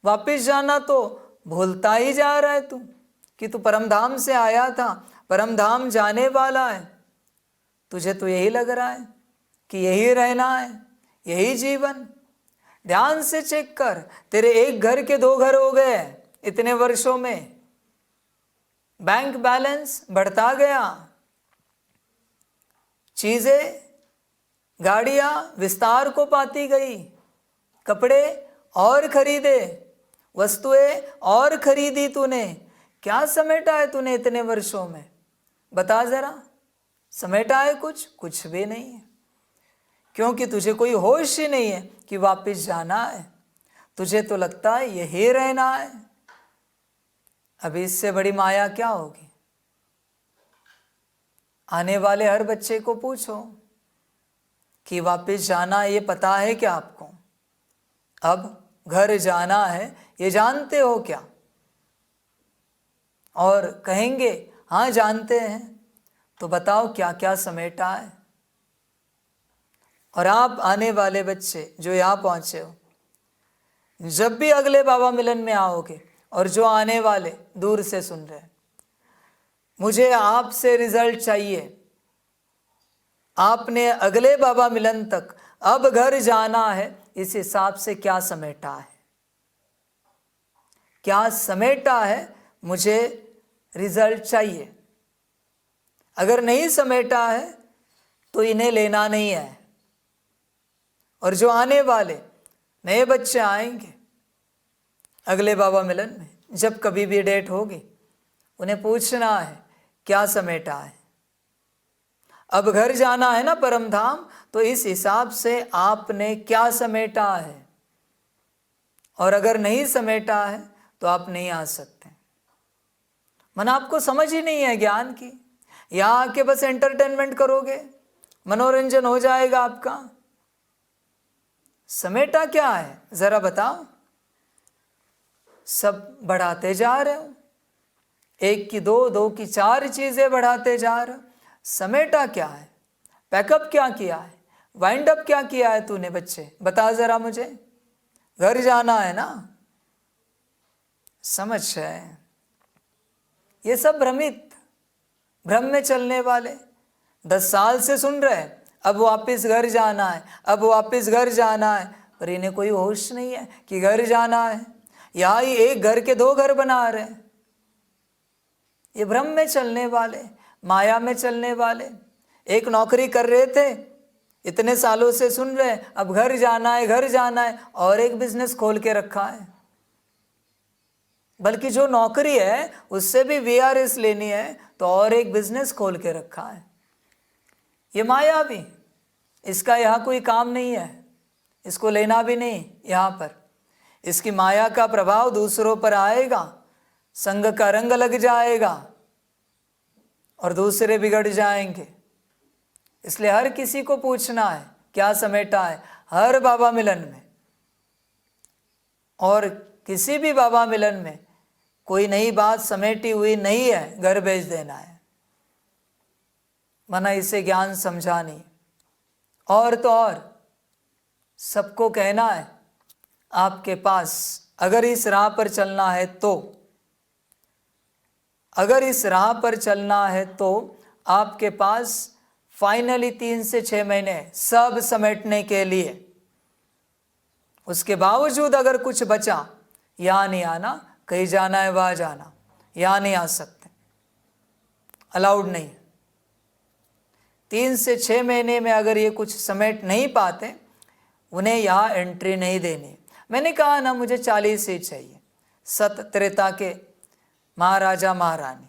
S3: वापस जाना तो भूलता ही जा रहा है तू कि तू परमधाम से आया था, परमधाम जाने वाला है। तुझे तो यही लग रहा है कि यही रहना है, यही जीवन। ध्यान से चेक कर, तेरे एक घर के 2 घर हो गए इतने वर्षों में। बैंक बैलेंस बढ़ता गया, चीजें, गाड़ियां विस्तार को पाती गई, कपड़े और खरीदे, वस्तुएं और खरीदी तूने। क्या समेटा है तूने इतने वर्षों में? बता जरा, समेटा है कुछ? कुछ भी नहीं है, क्योंकि तुझे कोई होश ही नहीं है कि वापस जाना है। तुझे तो लगता है यही रहना है। अभी इससे बड़ी माया क्या होगी? आने वाले हर बच्चे को पूछो कि वापस जाना है, ये पता है क्या आपको? अब घर जाना है, ये जानते हो क्या? और कहेंगे हाँ जानते हैं। तो बताओ क्या क्या समेटा है? और आप आने वाले बच्चे जो यहाँ पहुँचे हो, जब भी अगले बाबा मिलन में आओगे, और जो आने वाले दूर से सुन रहे हैं, मुझे आपसे रिजल्ट चाहिए। आपने अगले बाबा मिलन तक अब घर जाना है, इस हिसाब से क्या समेटा है? क्या समेटा है? मुझे रिजल्ट चाहिए। अगर नहीं समेटा है तो इन्हें लेना नहीं है। और जो आने वाले नए बच्चे आएंगे अगले बाबा मिलन में, जब कभी भी डेट होगी, उन्हें पूछना है क्या समेटा है। अब घर जाना है ना परमधाम, तो इस हिसाब से आपने क्या समेटा है। और अगर नहीं समेटा है तो आप नहीं आ सकते। मन आपको समझ ही नहीं है ज्ञान की। यहाँ आके बस एंटरटेनमेंट करोगे, मनोरंजन हो जाएगा आपका। समेटा क्या है जरा बताओ? सब बढ़ाते जा रहे हो, 1 की 2, 2 की 4 चीजें बढ़ाते जा रहे हो। समेटा क्या है? पैकअप क्या किया है? वाइंड अप क्या किया है तूने? बच्चे बता जरा मुझे। घर जाना है ना, समझ है? ये सब भ्रम में चलने वाले 10 साल से सुन रहे हैं, अब वापस घर जाना है, अब वापस घर जाना है, पर इन्हें कोई होश नहीं है कि घर जाना है। यहाँ ही एक घर के 2 घर बना रहे हैं। ये भ्रम में चलने वाले, माया में चलने वाले। एक नौकरी कर रहे थे, इतने सालों से सुन रहे हैं, अब घर जाना है, घर जाना है, और एक बिजनेस खोल के रखा है। बल्कि जो नौकरी है उससे भी VRS लेनी है, तो और एक बिजनेस खोल के रखा है। ये माया भी, इसका यहाँ कोई काम नहीं है, इसको लेना भी नहीं यहाँ पर। इसकी माया का प्रभाव दूसरों पर आएगा, संग का रंग लग जाएगा और दूसरे बिगड़ जाएंगे। इसलिए हर किसी को पूछना है क्या समेटा है हर बाबा मिलन में, और किसी भी बाबा मिलन में कोई नई बात समेटी हुई नहीं है, घर भेज देना है, मना इसे ज्ञान समझा नहीं। और तो और सबको कहना है आपके पास अगर इस राह पर चलना है तो, अगर इस राह पर चलना है तो आपके पास फाइनली 3 से 6 महीने सब समेटने के लिए। उसके बावजूद अगर कुछ बचा, यहाँ नहीं आना, कहीं जाना है वहाँ जाना, यहाँ नहीं आ सकते, अलाउड नहीं। 3 से 6 महीने में अगर ये कुछ समेट नहीं पाते, उन्हें यहाँ एंट्री नहीं देनी। मैंने कहा ना मुझे 40 ही चाहिए, सत त्रेता के महाराजा महारानी,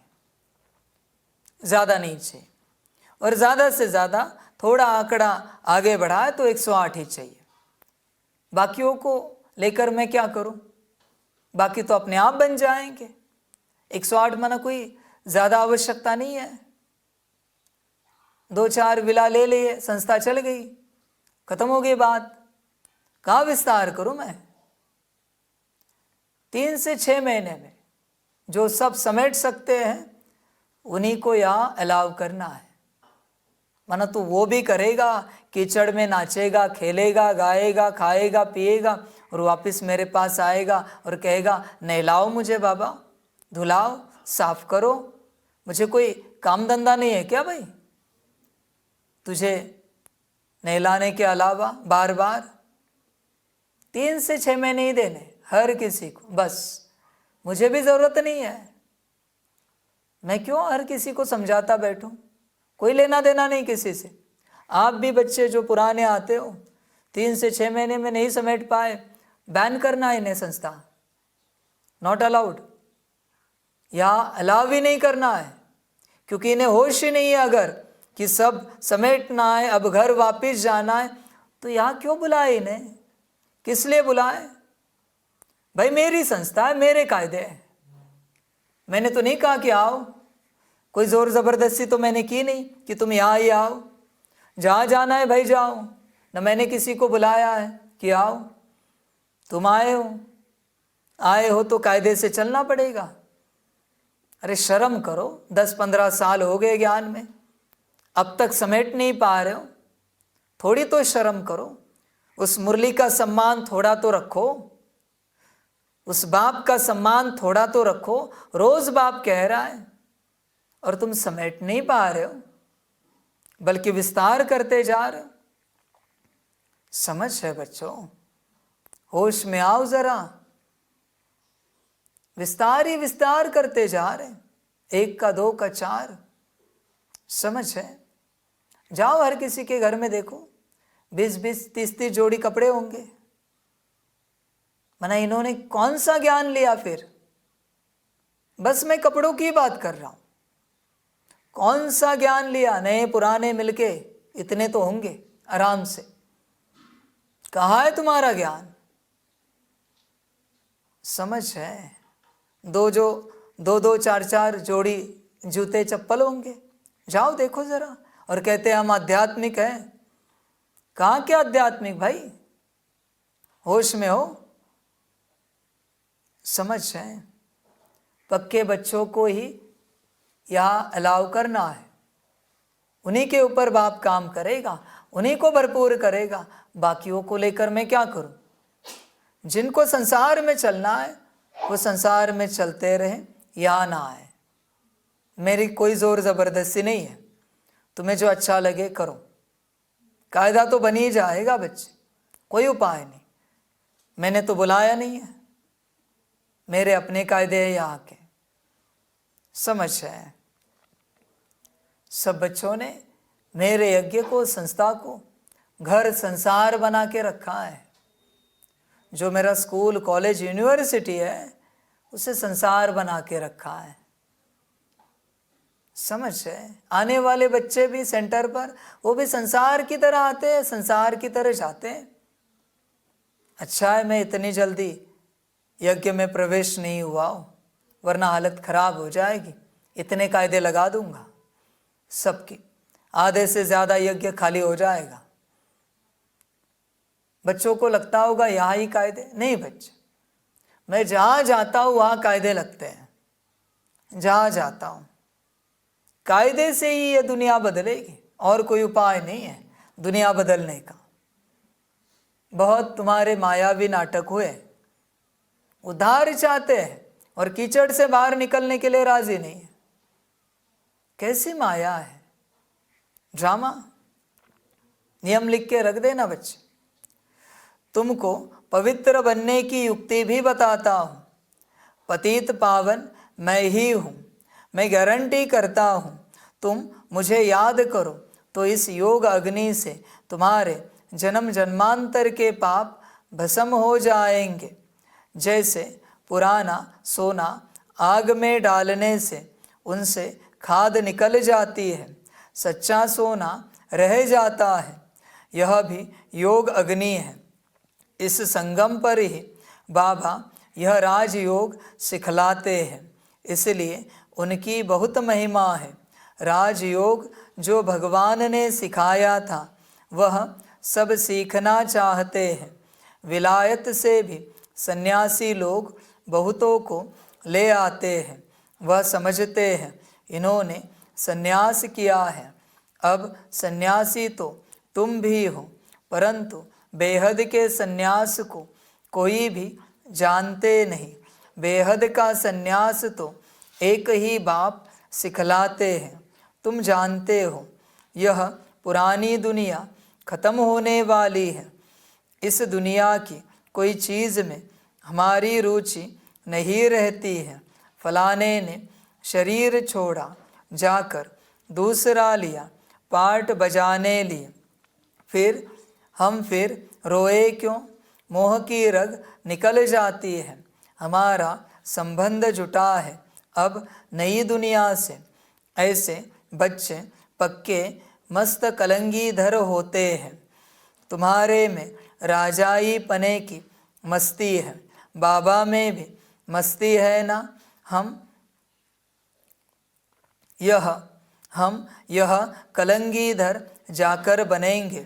S3: ज़्यादा नहीं चाहिए। और ज़्यादा से ज़्यादा थोड़ा आंकड़ा आगे बढ़ाए तो 108 ही चाहिए। बाकियों को लेकर मैं क्या करूं, बाकी तो अपने आप बन जाएंगे। 108 माना कोई ज़्यादा आवश्यकता नहीं है, 2-4 विला ले लिए, संस्था चल गई, खत्म हो गई बात, कहाँ विस्तार करूं मैं। 3 से 6 महीने में जो सब समेट सकते हैं उन्हीं को यहाँ अलाउ करना है। माना तो वो भी करेगा, कीचड़ में नाचेगा, खेलेगा, गाएगा, खाएगा, पिएगा और वापस मेरे पास आएगा और कहेगा नहलाओ मुझे बाबा, धुलाओ, साफ करो। मुझे कोई काम धंधा नहीं है क्या भाई तुझे नहलाने के अलावा बार बार? 3 से 6 महीने ही देने हर किसी को, बस। मुझे भी ज़रूरत नहीं है, मैं क्यों हर किसी को समझाता बैठूं, कोई लेना देना नहीं किसी से। आप भी बच्चे जो पुराने आते हो 3 से 6 महीने में नहीं समेट पाए, बैन करना है इन्हें संस्था, नॉट अलाउड, या अलाउ भी नहीं करना है, क्योंकि इन्हें होश ही नहीं है अगर कि सब समेटना है, अब घर वापस जाना है, तो यहाँ क्यों बुलाए इन्हें, किस लिए बुलाए भाई? मेरी संस्था है, मेरे कायदे हैं, मैंने तो नहीं कहा कि आओ, कोई ज़ोर ज़बरदस्ती तो मैंने की नहीं कि तुम यहाँ ही आओ, जहाँ जाना है भाई जाओ, न मैंने किसी को बुलाया है कि आओ, तुम आए हो तो कायदे से चलना पड़ेगा। अरे शर्म करो, 10-15 साल हो गए ज्ञान में, अब तक समेट नहीं पा रहे हो, थोड़ी तो शर्म करो। उस मुरली का सम्मान थोड़ा तो रखो, उस बाप का सम्मान थोड़ा तो रखो। रोज बाप कह रहा है और तुम समेट नहीं पा रहे हो, बल्कि विस्तार करते जा रहे हो। समझ है बच्चों, होश में आओ जरा, विस्तार ही विस्तार करते जा रहे, 1 का 2 का 4। समझ है, जाओ हर किसी के घर में देखो 20-20, 30-30 जोड़ी कपड़े होंगे। मना इन्होंने कौन सा ज्ञान लिया फिर? बस मैं कपड़ों की बात कर रहा हूं, कौन सा ज्ञान लिया? नए पुराने मिलके इतने तो होंगे आराम से। कहाँ है तुम्हारा ज्ञान? समझ है, 2 4 जोड़ी जूते चप्पल होंगे, जाओ देखो जरा। और कहते हैं हम आध्यात्मिक हैं। कहाँ क्या आध्यात्मिक भाई, होश में हो? समझ है, पक्के बच्चों को ही यहाँ अलाउ करना है, उन्हीं के ऊपर बाप काम करेगा, उन्हीं को भरपूर करेगा। बाकियों को लेकर मैं क्या करूं? जिनको संसार में चलना है वो संसार में चलते रहे, यहाँ ना आए। मेरी कोई ज़ोर ज़बरदस्ती नहीं है, तुम्हें जो अच्छा लगे करो, कायदा तो बन ही जाएगा बच्चे, कोई उपाय नहीं। मैंने तो बुलाया नहीं है, मेरे अपने कायदे हैं यहाँ के। समझ है, सब बच्चों ने मेरे यज्ञ को, संस्था को घर संसार बना के रखा है। जो मेरा स्कूल कॉलेज यूनिवर्सिटी है उसे संसार बना के रखा है। समझ है। आने वाले बच्चे भी सेंटर पर, वो भी संसार की तरह आते हैं, संसार की तरह जाते हैं। अच्छा है मैं इतनी जल्दी यज्ञ में प्रवेश नहीं हुआ हूँ, वरना हालत खराब हो जाएगी। इतने कायदे लगा दूंगा सबकी, आधे से ज़्यादा यज्ञ खाली हो जाएगा। बच्चों को लगता होगा यहाँ ही कायदे, नहीं बच्चे, मैं जहाँ जाता हूँ वहाँ कायदे लगते हैं। जहाँ जाता हूँ कायदे से ही ये दुनिया बदलेगी, और कोई उपाय नहीं है दुनिया बदलने का। बहुत तुम्हारे मायावी नाटक हुए, उद्धार चाहते हैं और कीचड़ से बाहर निकलने के लिए राजी नहीं है। कैसी माया है, ड्रामा। नियम लिख के रख देना बच्चे। तुमको पवित्र बनने की युक्ति भी बताता हूँ। पतित पावन मैं ही हूँ। मैं गारंटी करता हूँ तुम मुझे याद करो तो इस योग अग्नि से तुम्हारे जन्म जन्मांतर के पाप भस्म हो जाएंगे। जैसे पुराना सोना आग में डालने से उनसे खाद निकल जाती है, सच्चा सोना रह जाता है। यह भी योग अग्नि है। इस संगम पर ही बाबा यह राजयोग सिखलाते हैं, इसलिए उनकी बहुत महिमा है। राजयोग जो भगवान ने सिखाया था वह सब सीखना चाहते हैं। विलायत से भी सन्यासी लोग बहुतों को ले आते हैं। वह समझते हैं इन्होंने सन्यास किया है, अब सन्यासी तो तुम भी हो, परंतु बेहद के सन्यास को कोई भी जानते नहीं। बेहद का सन्यास तो एक ही बाप सिखलाते हैं। तुम जानते हो यह पुरानी दुनिया खत्म होने वाली है। इस दुनिया की कोई चीज़ में हमारी रुचि नहीं रहती है। फलाने ने शरीर छोड़ा, जाकर दूसरा लिया, पाट बजाने लिए, फिर रोए क्यों? मोह की रग निकल जाती है। हमारा संबंध जुटा है अब नई दुनिया से। ऐसे बच्चे पक्के मस्त कलंगीधर होते हैं। तुम्हारे में राजाई पने की मस्ती है, बाबा में भी मस्ती है ना। हम यह कलंगीधर जाकर बनेंगे,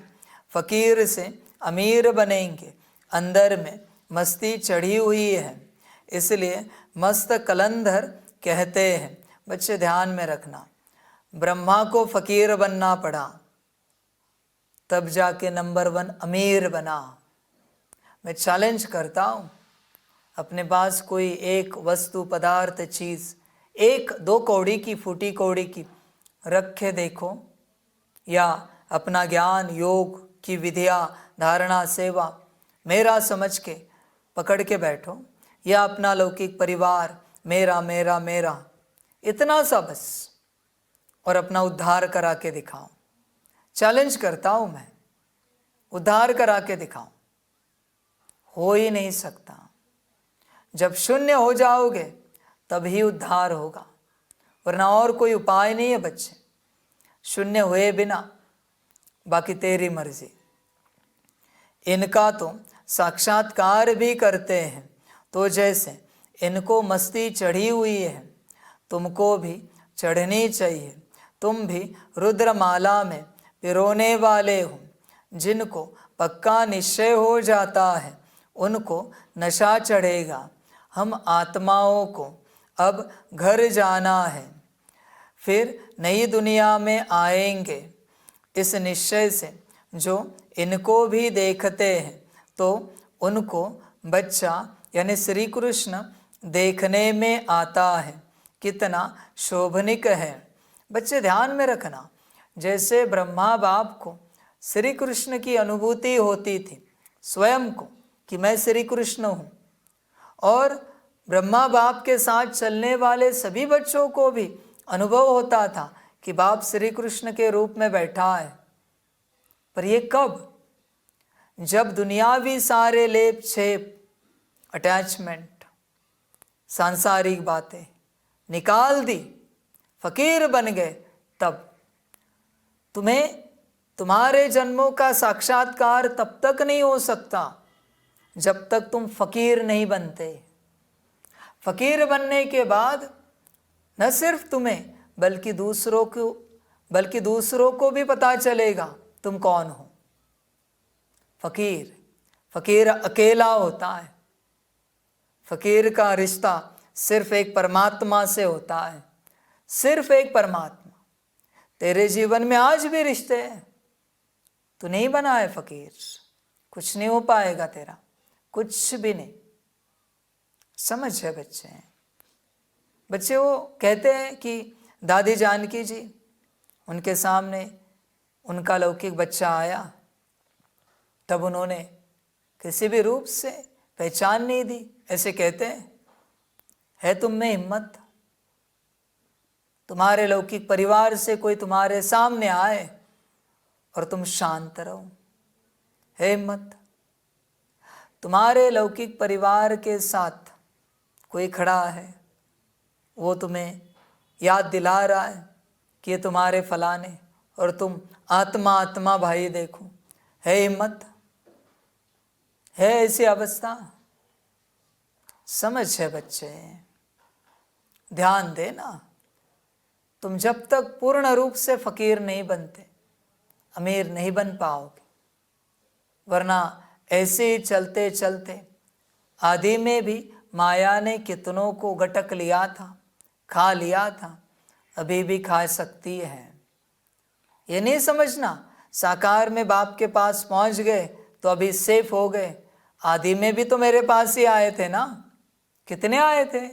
S3: फकीर से अमीर बनेंगे। अंदर में मस्ती चढ़ी हुई है, इसलिए मस्त कलंधर कहते हैं। बच्चे ध्यान में रखना, ब्रह्मा को फकीर बनना पड़ा, तब जाके नंबर 1 अमीर बना। मैं चैलेंज करता हूँ, अपने पास कोई एक वस्तु पदार्थ चीज़ 1-2 कौड़ी की, फूटी कौड़ी की रख के देखो, या अपना ज्ञान योग की विधिया धारणा सेवा मेरा समझ के पकड़ के बैठो, या अपना लौकिक परिवार मेरा मेरा मेरा, इतना सा बस, और अपना उद्धार करा के दिखाओ। चैलेंज करता हूँ मैं, उद्धार करा के दिखाओ। हो ही नहीं सकता। जब शून्य हो जाओगे तभी उद्धार होगा, वरना और कोई उपाय नहीं है बच्चे। शून्य हुए बिना बाकी तेरी मर्जी। इनका तो साक्षात्कार भी करते हैं, तो जैसे इनको मस्ती चढ़ी हुई है तुमको भी चढ़नी चाहिए। तुम भी रुद्रमाला में पिरोने वाले हो। जिनको पक्का निश्चय हो जाता है उनको नशा चढ़ेगा। हम आत्माओं को अब घर जाना है, फिर नई दुनिया में आएंगे। इस निश्चय से जो इनको भी देखते हैं तो उनको बच्चा यानी श्री कृष्ण देखने में आता है। कितना शोभनिक है। बच्चे ध्यान में रखना, जैसे ब्रह्मा बाप को श्री कृष्ण की अनुभूति होती थी स्वयं को कि मैं श्री कृष्ण हूँ, और ब्रह्मा बाप के साथ चलने वाले सभी बच्चों को भी अनुभव होता था कि बाप श्री कृष्ण के रूप में बैठा है। पर ये कब? जब दुनियावी सारे लेप छेप, अटैचमेंट, सांसारिक बातें निकाल दी, फकीर बन गए, तब तुम्हें तुम्हारे जन्मों का साक्षात्कार तब तक नहीं हो सकता जब तक तुम फकीर नहीं बनते। फकीर बनने के बाद न सिर्फ तुम्हें बल्कि दूसरों को भी पता चलेगा तुम कौन हो। फकीर अकेला होता है। फकीर का रिश्ता सिर्फ एक परमात्मा से होता है, सिर्फ एक परमात्मा। तेरे जीवन में आज भी रिश्ते हैं, तू नहीं बना है फकीर, कुछ नहीं हो पाएगा तेरा, कुछ भी नहीं। समझ है बच्चे वो कहते हैं कि दादी जानकी जी, उनके सामने उनका लौकिक बच्चा आया, तब उन्होंने किसी भी रूप से पहचान नहीं दी। ऐसे कहते हैं, है तुम में हिम्मत, तुम्हारे लौकिक परिवार से कोई तुम्हारे सामने आए और तुम शांत रहो, है हिम्मत? तुम्हारे लौकिक परिवार के साथ कोई खड़ा है, वो तुम्हें याद दिला रहा है कि ये तुम्हारे फलाने, और तुम आत्मा भाई देखो, है हिम्मत? है ऐसी अवस्था? समझ है बच्चे, ध्यान देना। तुम जब तक पूर्ण रूप से फकीर नहीं बनते, अमीर नहीं बन पाओगे। वरना ऐसे ही चलते चलते आदि में भी माया ने कितनों को गटक लिया था, खा लिया था, अभी भी खा सकती है। ये नहीं समझना साकार में बाप के पास पहुंच गए तो अभी सेफ हो गए। आदि में भी तो मेरे पास ही आए थे ना, कितने आए थे,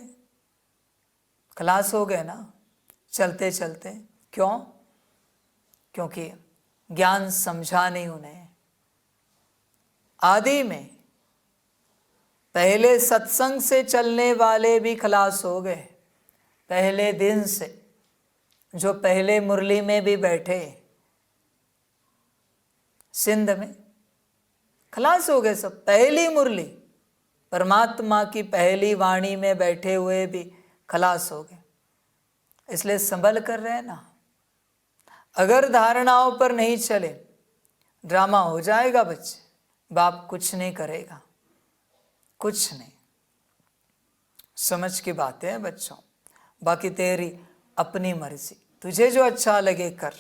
S3: खलास हो गए ना चलते चलते। क्यों? क्योंकि ज्ञान समझा नहीं उन्हें। आदि में पहले सत्संग से चलने वाले भी खलास हो गए, पहले दिन से। जो पहले मुरली में भी बैठे सिंध में, खलास हो गए सब। पहली मुरली, परमात्मा की पहली वाणी में बैठे हुए भी खलास हो गए। इसलिए संभल कर रहे ना। अगर धारणाओं पर नहीं चले, ड्रामा हो जाएगा बच्चे, बाप कुछ नहीं करेगा, कुछ नहीं। समझ की बातें हैं बच्चों, बाकी तेरी अपनी मर्जी, तुझे जो अच्छा लगे कर।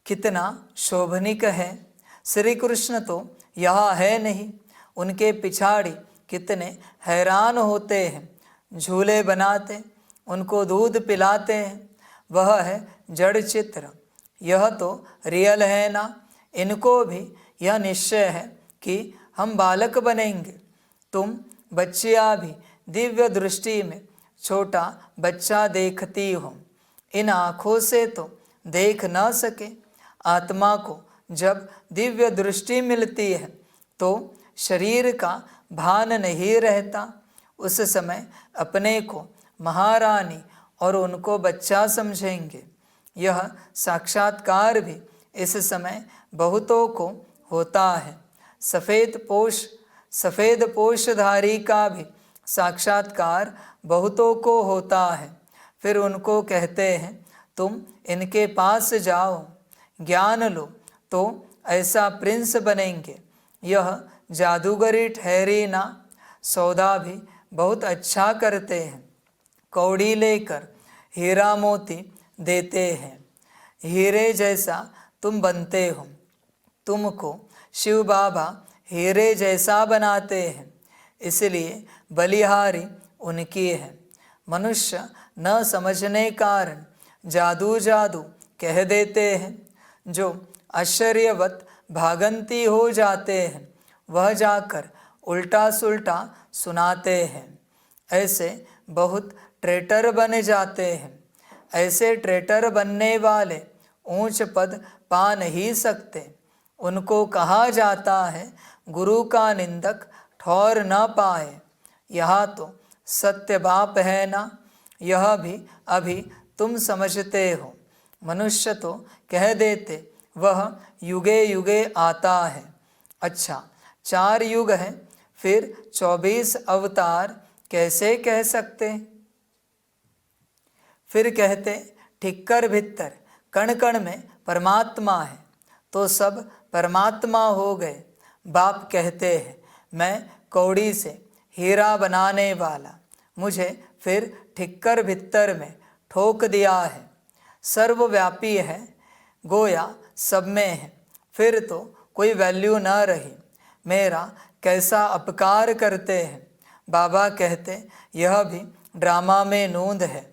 S3: कितना शोभनिक है श्री कृष्ण तो यहाँ है नहीं, उनके पिछाड़ी कितने हैरान होते हैं। झूले बनाते, उनको दूध पिलाते हैं, वह है जड़ चित्र, यह तो रियल है ना। इनको भी यह निश्चय है कि हम बालक बनेंगे। तुम बच्चियाँ भी दिव्य दृष्टि में छोटा बच्चा देखती हो, इन आँखों से तो देख न सके। आत्मा को जब दिव्य दृष्टि मिलती है तो शरीर का भान नहीं रहता। उस समय अपने को महारानी और उनको बच्चा समझेंगे। यह साक्षात्कार भी इस समय बहुतों को होता है। सफ़ेद पोषधारी का भी साक्षात्कार बहुतों को होता है। फिर उनको कहते हैं तुम इनके पास जाओ, ज्ञान लो तो ऐसा प्रिंस बनेंगे। यह जादूगरी ठहरी ना। सौदा भी बहुत अच्छा करते हैं, कौड़ी लेकर हीरा मोती देते हैं। हीरे जैसा तुम बनते हो, तुमको शिव बाबा हीरे जैसा बनाते हैं, इसलिए बलिहारी उनकी है। मनुष्य न समझने कारण जादू कह देते हैं। जो आश्चर्यवत भागंती हो जाते हैं, वह जाकर उल्टा सुल्टा सुनाते हैं। ऐसे बहुत ट्रेटर बन जाते हैं। ऐसे ट्रेटर बनने वाले ऊंच पद पा नहीं सकते। उनको कहा जाता है गुरु का निंदक ठौर न पाए। यह तो सत्य बाप है ना। यह भी अभी तुम समझते हो। मनुष्य तो कह देते वह युगे युगे आता है। अच्छा, 4 युग हैं, फिर 24 अवतार कैसे कह सकते? फिर कहते ठिक्कर भित्तर कण कण में परमात्मा है, तो सब परमात्मा हो गए। बाप कहते हैं मैं कौड़ी से हीरा बनाने वाला, मुझे फिर ठिक्कर भित्तर में ठोक दिया है। सर्वव्यापी है, गोया सब में है, फिर तो कोई वैल्यू न रही। मेरा कैसा अपकार करते हैं। बाबा कहते यह भी ड्रामा में नूंद है।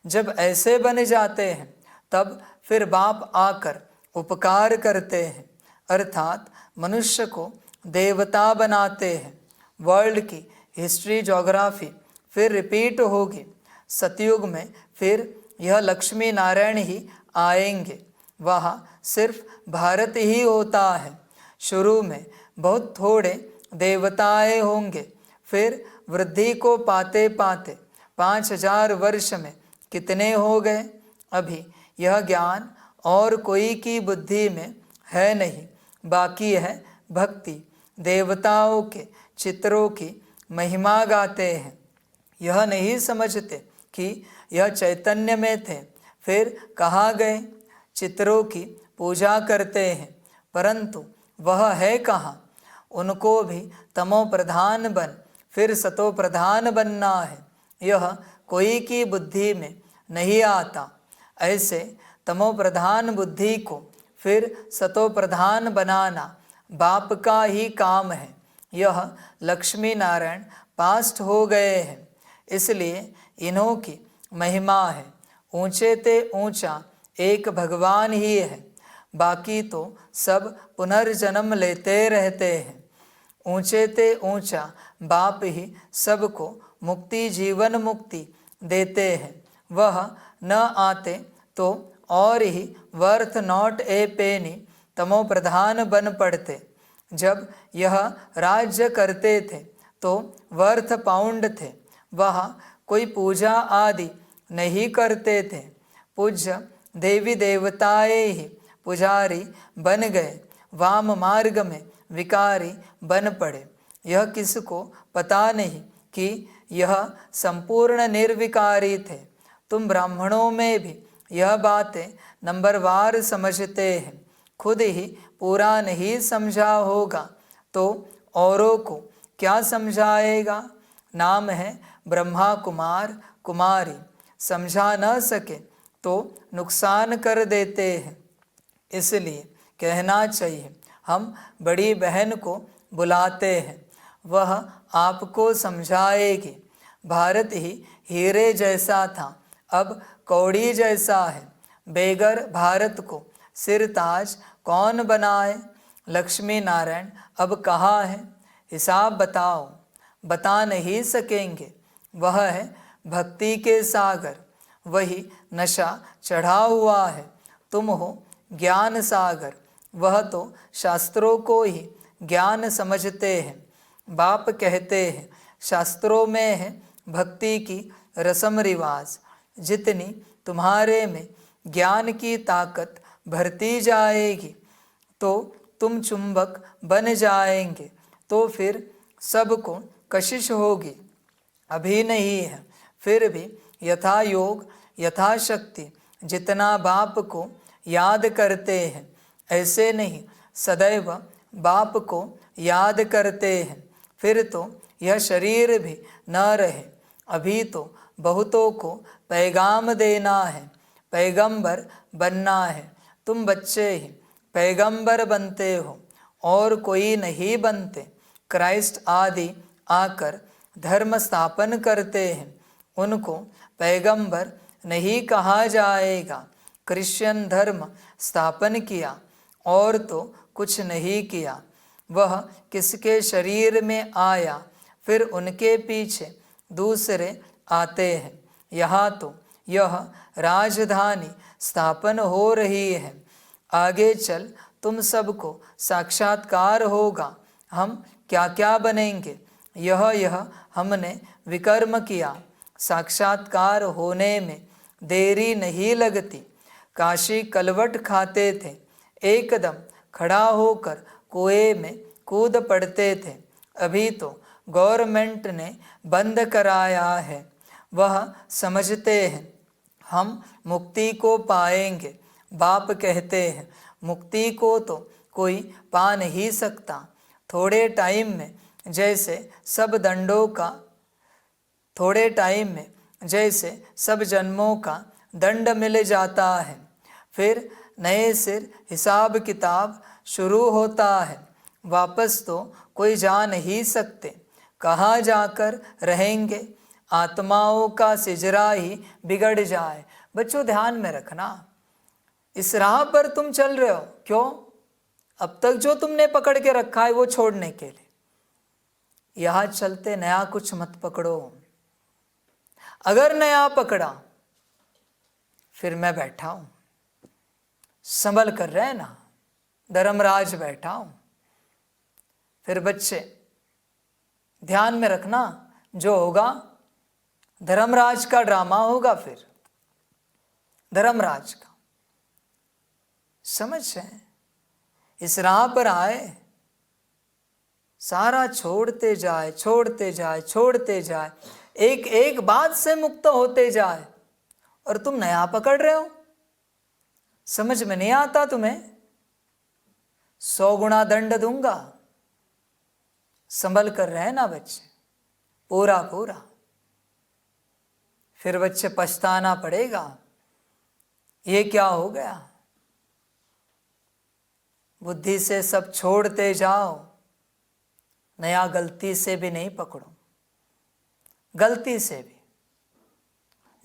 S3: जब ऐसे बन जाते हैं तब फिर बाप आकर उपकार करते हैं, अर्थात मनुष्य को देवता बनाते हैं। वर्ल्ड की हिस्ट्री ज्योग्राफी फिर रिपीट होगी। सतयुग में फिर यह लक्ष्मी नारायण ही आएंगे। वहाँ सिर्फ भारत ही होता है। शुरू में बहुत थोड़े देवताएं होंगे, फिर वृद्धि को पाते पाते 5000 वर्ष में कितने हो गए। अभी यह ज्ञान और कोई की बुद्धि में है नहीं, बाकी है भक्ति। देवताओं के चित्रों की महिमा गाते हैं। यह नहीं समझते कि यह चैतन्य में थे, फिर कहाँ गए। चित्रों की पूजा करते हैं, परंतु वह है कहाँ। उनको भी तमो प्रधान बन फिर सतो प्रधान बनना है, यह कोई की बुद्धि में नहीं आता। ऐसे तमो प्रधान बुद्धि को फिर सतो प्रधान बनाना बाप का ही काम है। यह लक्ष्मी नारायण पास्ट हो गए हैं, इसलिए इन्हों की महिमा है। ऊंचे ते ऊंचा एक भगवान ही है, बाकी तो सब पुनर्जन्म लेते रहते हैं। ऊंचे ते ऊंचा बाप ही सबको मुक्ति जीवन मुक्ति देते हैं। वह न आते तो और ही वर्थ नॉट ए पेनी तमो प्रधान बन पड़ते। जब यह राज्य करते थे तो वर्थ पाउंड थे, वहाँ कोई पूजा आदि नहीं करते थे। पूज्य देवी देवताएं ही पुजारी बन गए, वाम मार्ग में विकारी बन पड़े। यह किसको पता नहीं कि यह संपूर्ण निर्विकारी थे। तुम ब्राह्मणों में भी यह बातें नंबरवार समझते हैं, खुद ही पूरा नहीं समझा होगा तो औरों को क्या समझाएगा। नाम है ब्रह्मा कुमार कुमारी, समझा न सके तो नुकसान कर देते हैं। इसलिए कहना चाहिए हम बड़ी बहन को बुलाते हैं, वह आपको समझाएगी। भारत ही हीरे जैसा था, अब कौड़ी जैसा है। बेगर भारत को सिरताज कौन बनाए। लक्ष्मी नारायण अब कहाँ है, हिसाब बताओ। बता नहीं सकेंगे। वह है भक्ति के सागर, वही नशा चढ़ा हुआ है। तुम हो ज्ञान सागर, वह तो शास्त्रों को ही ज्ञान समझते हैं। बाप कहते हैं शास्त्रों में है भक्ति की रस्म रिवाज। जितनी तुम्हारे में ज्ञान की ताकत भरती जाएगी तो तुम चुंबक बन जाएंगे, तो फिर सबको कशिश होगी। अभी नहीं है, फिर भी यथा योग यथाशक्ति जितना बाप को याद करते हैं, ऐसे नहीं सदैव बाप को याद करते हैं, फिर तो यह शरीर भी न रहे। अभी तो बहुतों को पैगाम देना है, पैगंबर बनना है। तुम बच्चे ही पैगंबर बनते हो और कोई नहीं बनते। क्राइस्ट आदि आकर धर्म स्थापन करते हैं, उनको पैगंबर नहीं कहा जाएगा। क्रिश्चियन धर्म स्थापन किया और तो कुछ नहीं किया। वह किसके शरीर में आया, फिर उनके पीछे दूसरे आते हैं। यहाँ तो यह राजधानी स्थापन हो रही है। आगे चल तुम सबको साक्षात्कार होगा। हम क्या क्या बनेंगे, यह हमने विकर्म किया। साक्षात्कार होने में देरी नहीं लगती। काशी कलवट खाते थे, एकदम खड़ा होकर कुएं में कूद पड़ते थे। अभी तो गवर्नमेंट ने बंद कराया है। वह समझते हैं हम मुक्ति को पाएंगे। बाप कहते हैं मुक्ति को तो कोई पा नहीं सकता। थोड़े टाइम में जैसे सब दंडों का, थोड़े टाइम में जैसे सब जन्मों का दंड मिल जाता है, फिर नए सिर हिसाब किताब शुरू होता है। वापस तो कोई जा नहीं सकते, कहाँ जाकर रहेंगे, आत्माओं का सिजरा ही बिगड़ जाए। बच्चों ध्यान में रखना, इस राह पर तुम चल रहे हो, क्यों? अब तक जो तुमने पकड़ के रखा है वो छोड़ने के लिए। यहाँ चलते नया कुछ मत पकड़ो। अगर नया पकड़ा फिर मैं बैठा हूं, संभल कर रहे ना, धर्मराज बैठा हूं। फिर बच्चे ध्यान में रखना, जो होगा धर्मराज का ड्रामा होगा, फिर धर्मराज का। समझ है? इस राह पर आए, सारा छोड़ते जाए, छोड़ते जाए, छोड़ते जाए, एक एक बात से मुक्त होते जाए, और तुम नया पकड़ रहे हो। समझ में नहीं आता तुम्हें? 100 गुना दंड दूंगा। संभल कर रहे ना बच्चे, पूरा पूरा। फिर बच्चे पछताना पड़ेगा, ये क्या हो गया। बुद्धि से सब छोड़ते जाओ, नया गलती से भी नहीं पकड़ो। गलती से भी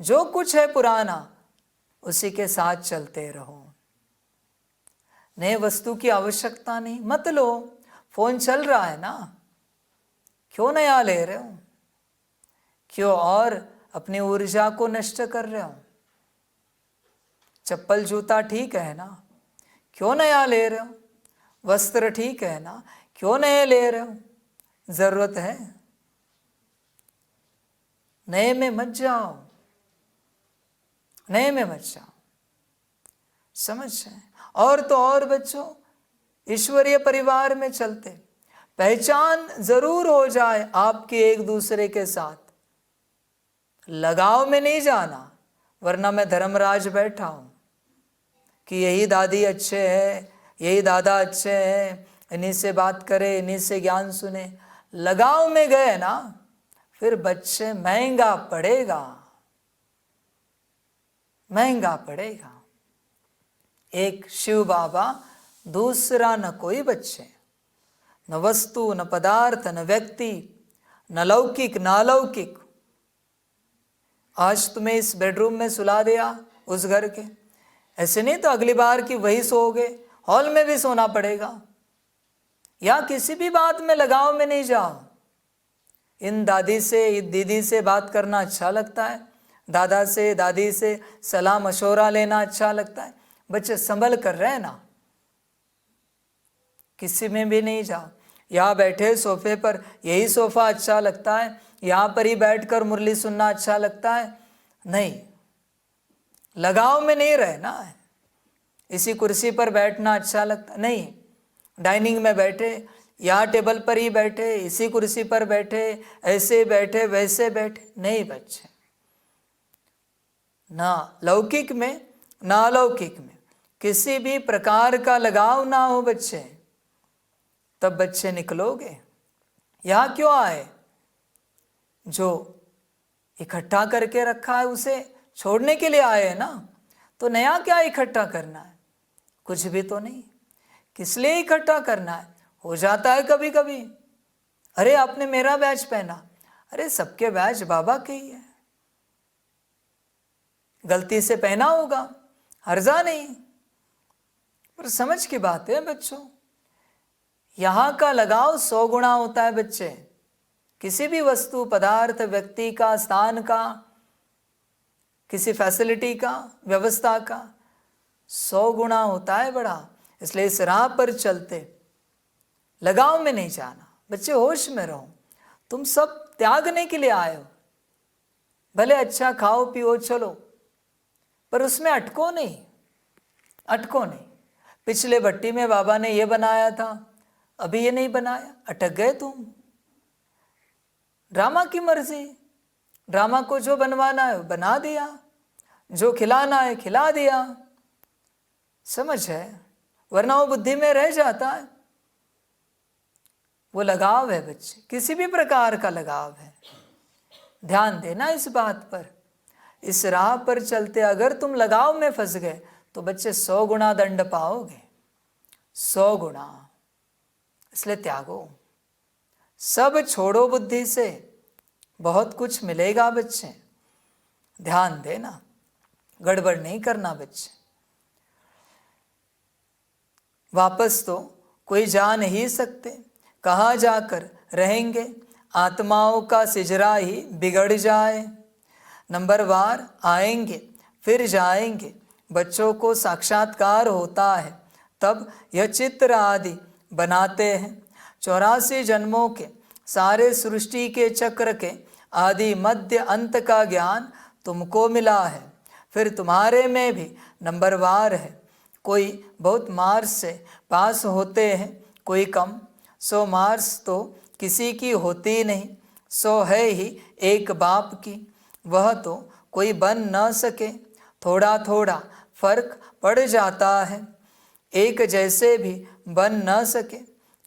S3: जो कुछ है पुराना उसी के साथ चलते रहो। नए वस्तु की आवश्यकता नहीं, मत लो। फोन चल रहा है ना, क्यों नया ले रहे हो? क्यों और अपनी ऊर्जा को नष्ट कर रहे हो? चप्पल जूता ठीक है ना, क्यों नया ले रहे हो? वस्त्र ठीक है ना, क्यों नए ले रहे हो? जरूरत है, नए में मत जाओ, नए में मत जाओ। समझ है? और तो और बच्चों, ईश्वरीय परिवार में चलते पहचान जरूर हो जाए आपकी एक दूसरे के साथ, लगाव में नहीं जाना। वरना मैं धर्मराज बैठा हूं कि यही दादी अच्छे है, यही दादा अच्छे हैं, इन्हीं से बात करें, इन्हीं से ज्ञान सुने। लगाव में गए ना, फिर बच्चे महंगा पड़ेगा, महंगा पड़ेगा। एक शिव बाबा, दूसरा न कोई बच्चे, न वस्तु, न पदार्थ, न व्यक्ति, न लौकिक न अलौकिक। आज तुम्हें इस बेडरूम में सुला दिया उस घर के, ऐसे नहीं तो अगली बार की वही सोओगे, हॉल में भी सोना पड़ेगा। या किसी भी बात में लगाव में नहीं जाओ। इन दादी से, इन दीदी से बात करना अच्छा लगता है, दादा से, दादी से सलाह मशवरा लेना अच्छा लगता है। बच्चे संभल कर रहे ना, किसी में भी नहीं जाओ। यहाँ बैठे सोफे पर, यही सोफा अच्छा लगता है, यहाँ पर ही बैठकर मुरली सुनना अच्छा लगता है, नहीं, लगाव में नहीं रहना है। इसी कुर्सी पर बैठना अच्छा लगता नहीं, डाइनिंग में बैठे, यहाँ टेबल पर ही बैठे, इसी कुर्सी पर बैठे, ऐसे बैठे वैसे बैठे, नहीं बच्चे। ना लौकिक में ना अलौकिक में किसी भी प्रकार का लगाव ना हो बच्चे, तब बच्चे निकलोगे। यहाँ क्यों आए? जो इकट्ठा करके रखा है उसे छोड़ने के लिए आए हैं ना। तो नया क्या इकट्ठा करना है? कुछ भी तो नहीं। किस लिए इकट्ठा करना है? हो जाता है कभी कभी, अरे आपने मेरा बैच पहना, अरे सबके बैच बाबा के ही है, गलती से पहना होगा, हर्जा नहीं। पर समझ की बात है बच्चों, यहाँ का लगाव 100 गुना होता है बच्चे। किसी भी वस्तु, पदार्थ, व्यक्ति का, स्थान का, किसी फैसिलिटी का, व्यवस्था का 100 गुना होता है बड़ा। इसलिए इस राह पर चलते लगाव में नहीं जाना। बच्चे होश में रहो, तुम सब त्यागने के लिए आए हो। भले अच्छा खाओ पियो चलो, पर उसमें अटको नहीं, अटको नहीं। पिछले भट्टी में बाबा ने ये बनाया था, अभी ये नहीं बनाया, अटक गए तुम। ड्रामा की मर्जी, ड्रामा को जो बनवाना है बना दिया, जो खिलाना है खिला दिया, समझ है, वरना वो बुद्धि में रह जाता है। वो लगाव है बच्चे, किसी भी प्रकार का लगाव है। ध्यान देना इस बात पर। इस राह पर चलते अगर तुम लगाव में फंस गए तो बच्चे 100 गुना दंड पाओगे, 100 गुना। इसलिए त्यागो, सब छोड़ो बुद्धि से, बहुत कुछ मिलेगा बच्चे। ध्यान देना, गड़बड़ नहीं करना बच्चे। वापस तो कोई जा नहीं सकते, कहाँ जाकर रहेंगे? आत्माओं का सिजरा ही बिगड़ जाए। नंबरवार आएंगे फिर जाएंगे, बच्चों को साक्षात्कार होता है तब यह चित्र आदि बनाते हैं। 84 जन्मों के सारे सृष्टि के चक्र के आदि मध्य अंत का ज्ञान तुमको मिला है। फिर तुम्हारे में भी नंबरवार है। कोई बहुत मार्क्स से पास होते हैं, कोई कम। 100 मार्क्स तो किसी की होती नहीं, 100 है ही एक बाप की, वह तो कोई बन न सके। थोड़ा थोड़ा फर्क पड़ जाता है, एक जैसे भी बन न सके।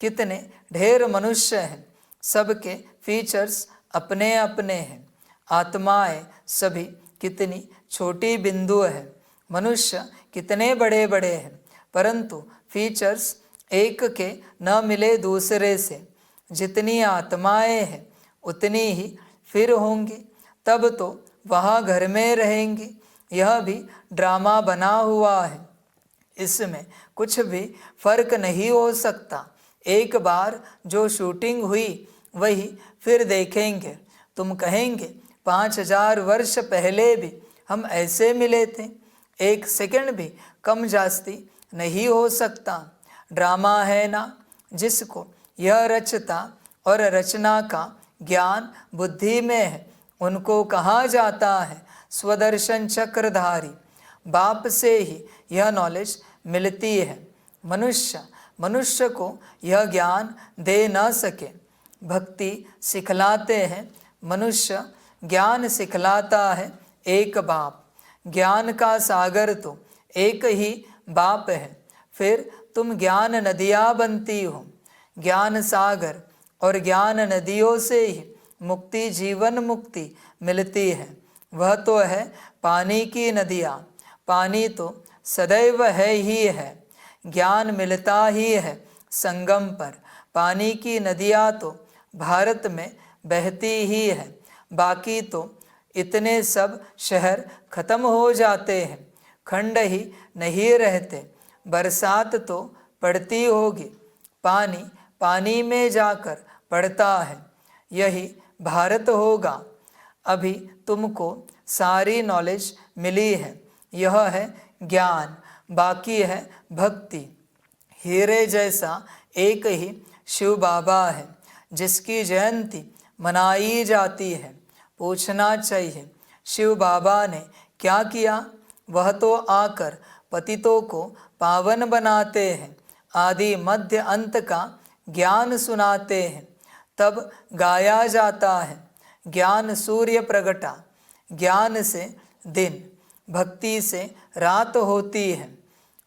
S3: कितने ढेर मनुष्य हैं, सबके फीचर्स अपने अपने हैं। आत्माएं सभी कितनी छोटी बिंदु है, मनुष्य कितने बड़े बड़े हैं, परंतु फीचर्स एक के न मिले दूसरे से। जितनी आत्माएं हैं उतनी ही फिर होंगी, तब तो वहाँ घर में रहेंगी। यह भी ड्रामा बना हुआ है, इसमें कुछ भी फर्क नहीं हो सकता। एक बार जो शूटिंग हुई वही फिर देखेंगे। तुम कहेंगे 5000 वर्ष पहले भी हम ऐसे मिले थे, एक सेकंड भी कम जास्ती नहीं हो सकता। ड्रामा है ना, जिसको यह रचता और रचना का ज्ञान बुद्धि में है उनको कहा जाता है स्वदर्शन चक्रधारी। बाप से ही यह नॉलेज मिलती है। मनुष्य को यह ज्ञान दे न सके। भक्ति सिखलाते हैं मनुष्य, ज्ञान सिखलाता है एक बाप। ज्ञान का सागर तो एक ही बाप है, फिर तुम ज्ञान नदियाँ बनती हो। ज्ञान सागर और ज्ञान नदियों से ही मुक्ति, जीवन मुक्ति मिलती है। वह तो है पानी की नदियाँ, पानी तो सदैव है ही है। ज्ञान मिलता ही है संगम पर। पानी की नदियाँ तो भारत में बहती ही है, बाकी तो इतने सब शहर खत्म हो जाते हैं, खंड ही नहीं रहते। बरसात तो पड़ती होगी, पानी पानी में जाकर पड़ता है, यही भारत होगा। अभी तुमको सारी नॉलेज मिली है, यह है ज्ञान, बाकी है भक्ति। हीरे जैसा एक ही शिव बाबा है जिसकी जयंती मनाई जाती है। पूछना चाहिए शिव बाबा ने क्या किया? वह तो आकर पतितों को पावन बनाते हैं, आदि मध्य अंत का ज्ञान सुनाते हैं। तब गाया जाता है ज्ञान सूर्य प्रगटा। ज्ञान से दिन, भक्ति से रात होती है।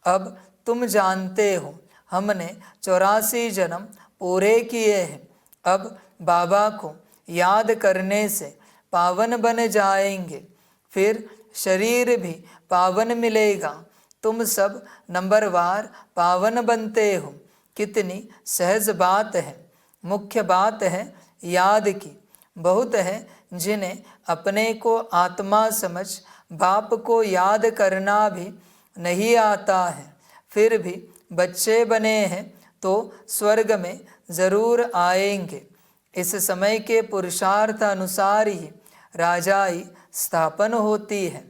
S3: अब तुम जानते हो हमने 84 जन्म पूरे किए हैं। अब बाबा को याद करने से पावन बन जाएंगे, फिर शरीर भी पावन मिलेगा। तुम सब नंबरवार पावन बनते हो। कितनी सहज बात है। मुख्य बात है याद की। बहुत है जिन्हें अपने को आत्मा समझ बाप को याद करना भी नहीं आता है, फिर भी बच्चे बने हैं तो स्वर्ग में ज़रूर आएंगे। इस समय के पुरुषार्थ अनुसार ही राजाई स्थापन होती है।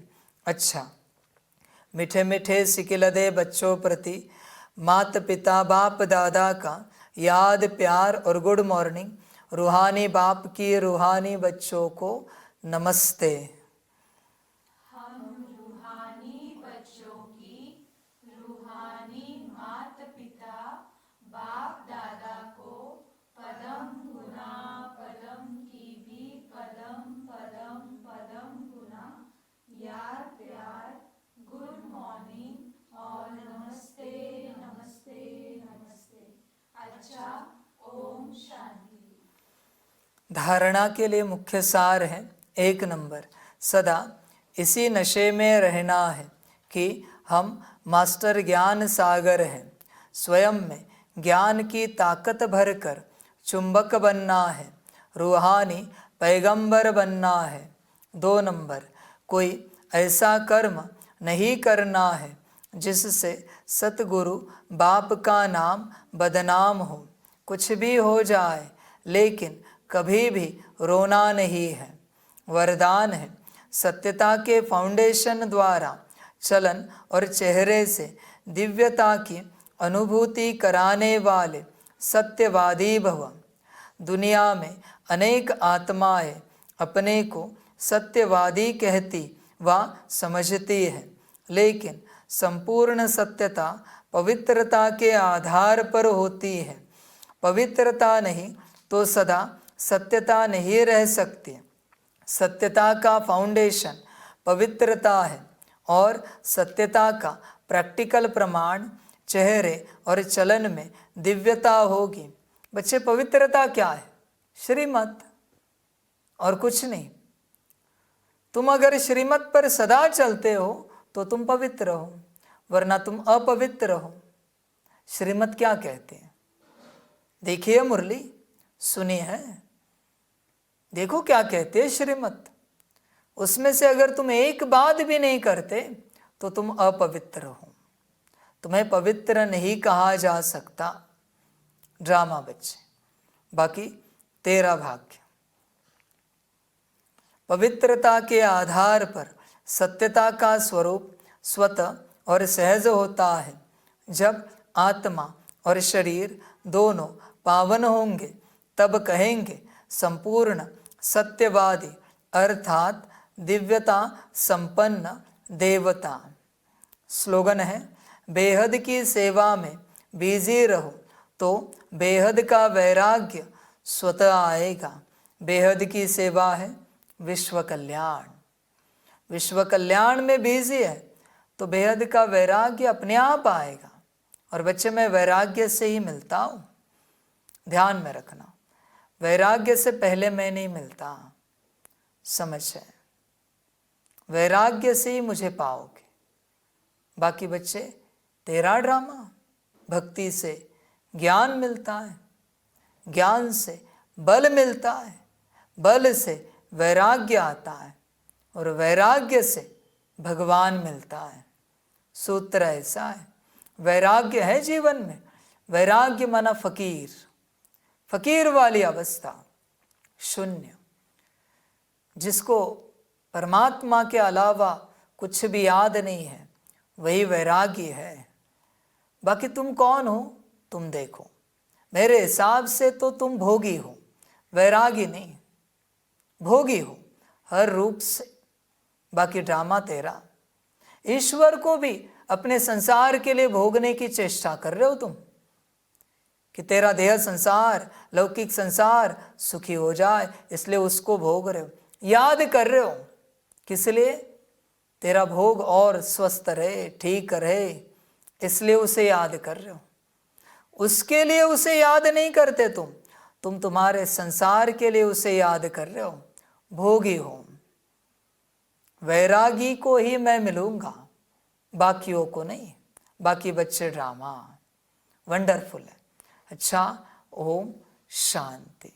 S3: अच्छा, मीठे मीठे सिकिलदे बच्चों प्रति माता पिता बाप दादा का याद, प्यार और गुड मॉर्निंग। रूहानी बाप की रूहानी बच्चों को नमस्ते।
S1: हम रूहानी बच्चों की रूहानी माता पिता बाप दादा को पदम गुना पदम की भी पदम पदम पदम गुना याद, प्यार
S3: धारणा के लिए मुख्य सार है 1 नंबर, सदा इसी नशे में रहना है कि हम मास्टर ज्ञान सागर हैं। स्वयं में ज्ञान की ताकत भरकर चुंबक बनना है, रूहानी पैगंबर बनना है। 2 नंबर, कोई ऐसा कर्म नहीं करना है जिससे सतगुरु बाप का नाम बदनाम हो। कुछ भी हो जाए लेकिन कभी भी रोना नहीं है। वरदान है, सत्यता के फाउंडेशन द्वारा चलन और चेहरे से दिव्यता की अनुभूति कराने वाले सत्यवादी भव। दुनिया में अनेक आत्माएं अपने को सत्यवादी कहती व समझती है, लेकिन संपूर्ण सत्यता पवित्रता के आधार पर होती है। पवित्रता नहीं तो सदा सत्यता नहीं रह सकती। सत्यता का फाउंडेशन पवित्रता है और सत्यता का प्रैक्टिकल प्रमाण चेहरे और चलन में दिव्यता होगी। बच्चे, पवित्रता क्या है? श्रीमत और कुछ नहीं। तुम अगर श्रीमत पर सदा चलते हो तो तुम पवित्र हो, वरना तुम अपवित्र हो। श्रीमत क्या कहते हैं? देखिए मुरली, सुनी है, देखो क्या कहते हैं श्रीमत। उसमें से अगर तुम एक बात भी नहीं करते तो तुम अपवित्र हो, तुम्हें पवित्र नहीं कहा जा सकता। ड्रामा बच्चे, बाकी तेरा भाग्य। पवित्रता के आधार पर सत्यता का स्वरूप स्वतः और सहज होता है। जब आत्मा और शरीर दोनों पावन होंगे तब कहेंगे संपूर्ण सत्यवादी अर्थात दिव्यता संपन्न देवता। स्लोगन है, बेहद की सेवा में बिजी रहो तो बेहद का वैराग्य स्वतः आएगा। बेहद की सेवा है विश्व कल्याण। विश्व कल्याण में बिजी है तो बेहद का वैराग्य अपने आप आएगा। और बच्चे, मैं वैराग्य से ही मिलता हूँ, ध्यान में रखना। वैराग्य से पहले मैं नहीं मिलता, समझ है? वैराग्य से ही मुझे पाओगे। बाकी बच्चे, तेरा ड्रामा। भक्ति से ज्ञान मिलता है, ज्ञान से बल मिलता है, बल से वैराग्य आता है और वैराग्य से भगवान मिलता है। सूत्र ऐसा है, वैराग्य है जीवन में। वैराग्य माना फकीर, फकीर वाली अवस्था, शून्य, जिसको परमात्मा के अलावा कुछ भी याद नहीं है, वही वैराग्य है। बाकी तुम कौन हो तुम देखो। मेरे हिसाब से तो तुम भोगी हो, वैरागी नहीं। भोगी हो हर रूप से। बाकी ड्रामा तेरा। ईश्वर को भी अपने संसार के लिए भोगने की चेष्टा कर रहे हो तुम, कि तेरा देह संसार, लौकिक संसार सुखी हो जाए, इसलिए उसको भोग रहे हो। याद कर रहे हो किस लिए? तेरा भोग और स्वस्थ रहे, ठीक रहे, इसलिए उसे याद कर रहे हो। उसके लिए उसे याद नहीं करते तुम तुम्हारे संसार के लिए उसे याद कर रहे हो। भोगी हो। वैरागी को ही मैं मिलूंगा, बाकियों को नहीं। बाकी बच्चे ड्रामा। वंडरफुल है। अच्छा, ओम शांति।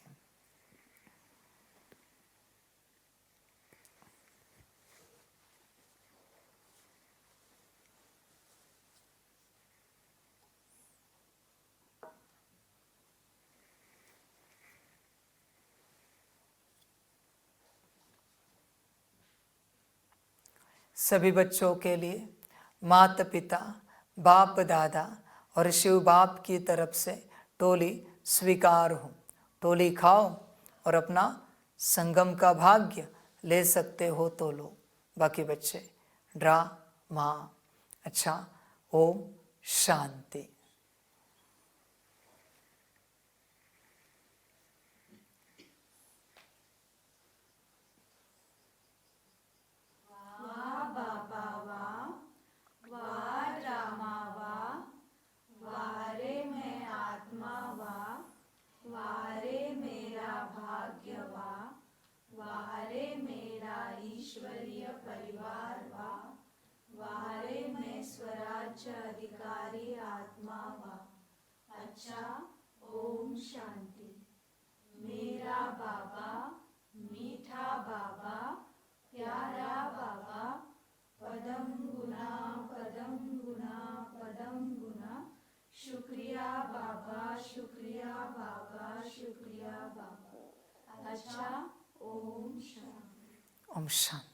S3: सभी बच्चों के लिए माता पिता, बाप दादा और शिव बाप की तरफ से टोली स्वीकार हो। टोली खाओ और अपना संगम का भाग्य ले सकते हो तो लो। बाकी बच्चे ड्रा माँ। अच्छा, ओम शांति।
S1: वारे में आत्मा वाह, वारे अच्छा, ओम शांति। मेरा बाबा, मीठा बाबा, प्यारा बाबा, पदम गुना पदम गुना पदम गुना। शुक्रिया बाबा, शुक्रिया बाबा, शुक्रिया बाबा। अच्छा, ओम शांति।
S3: ओम शांति।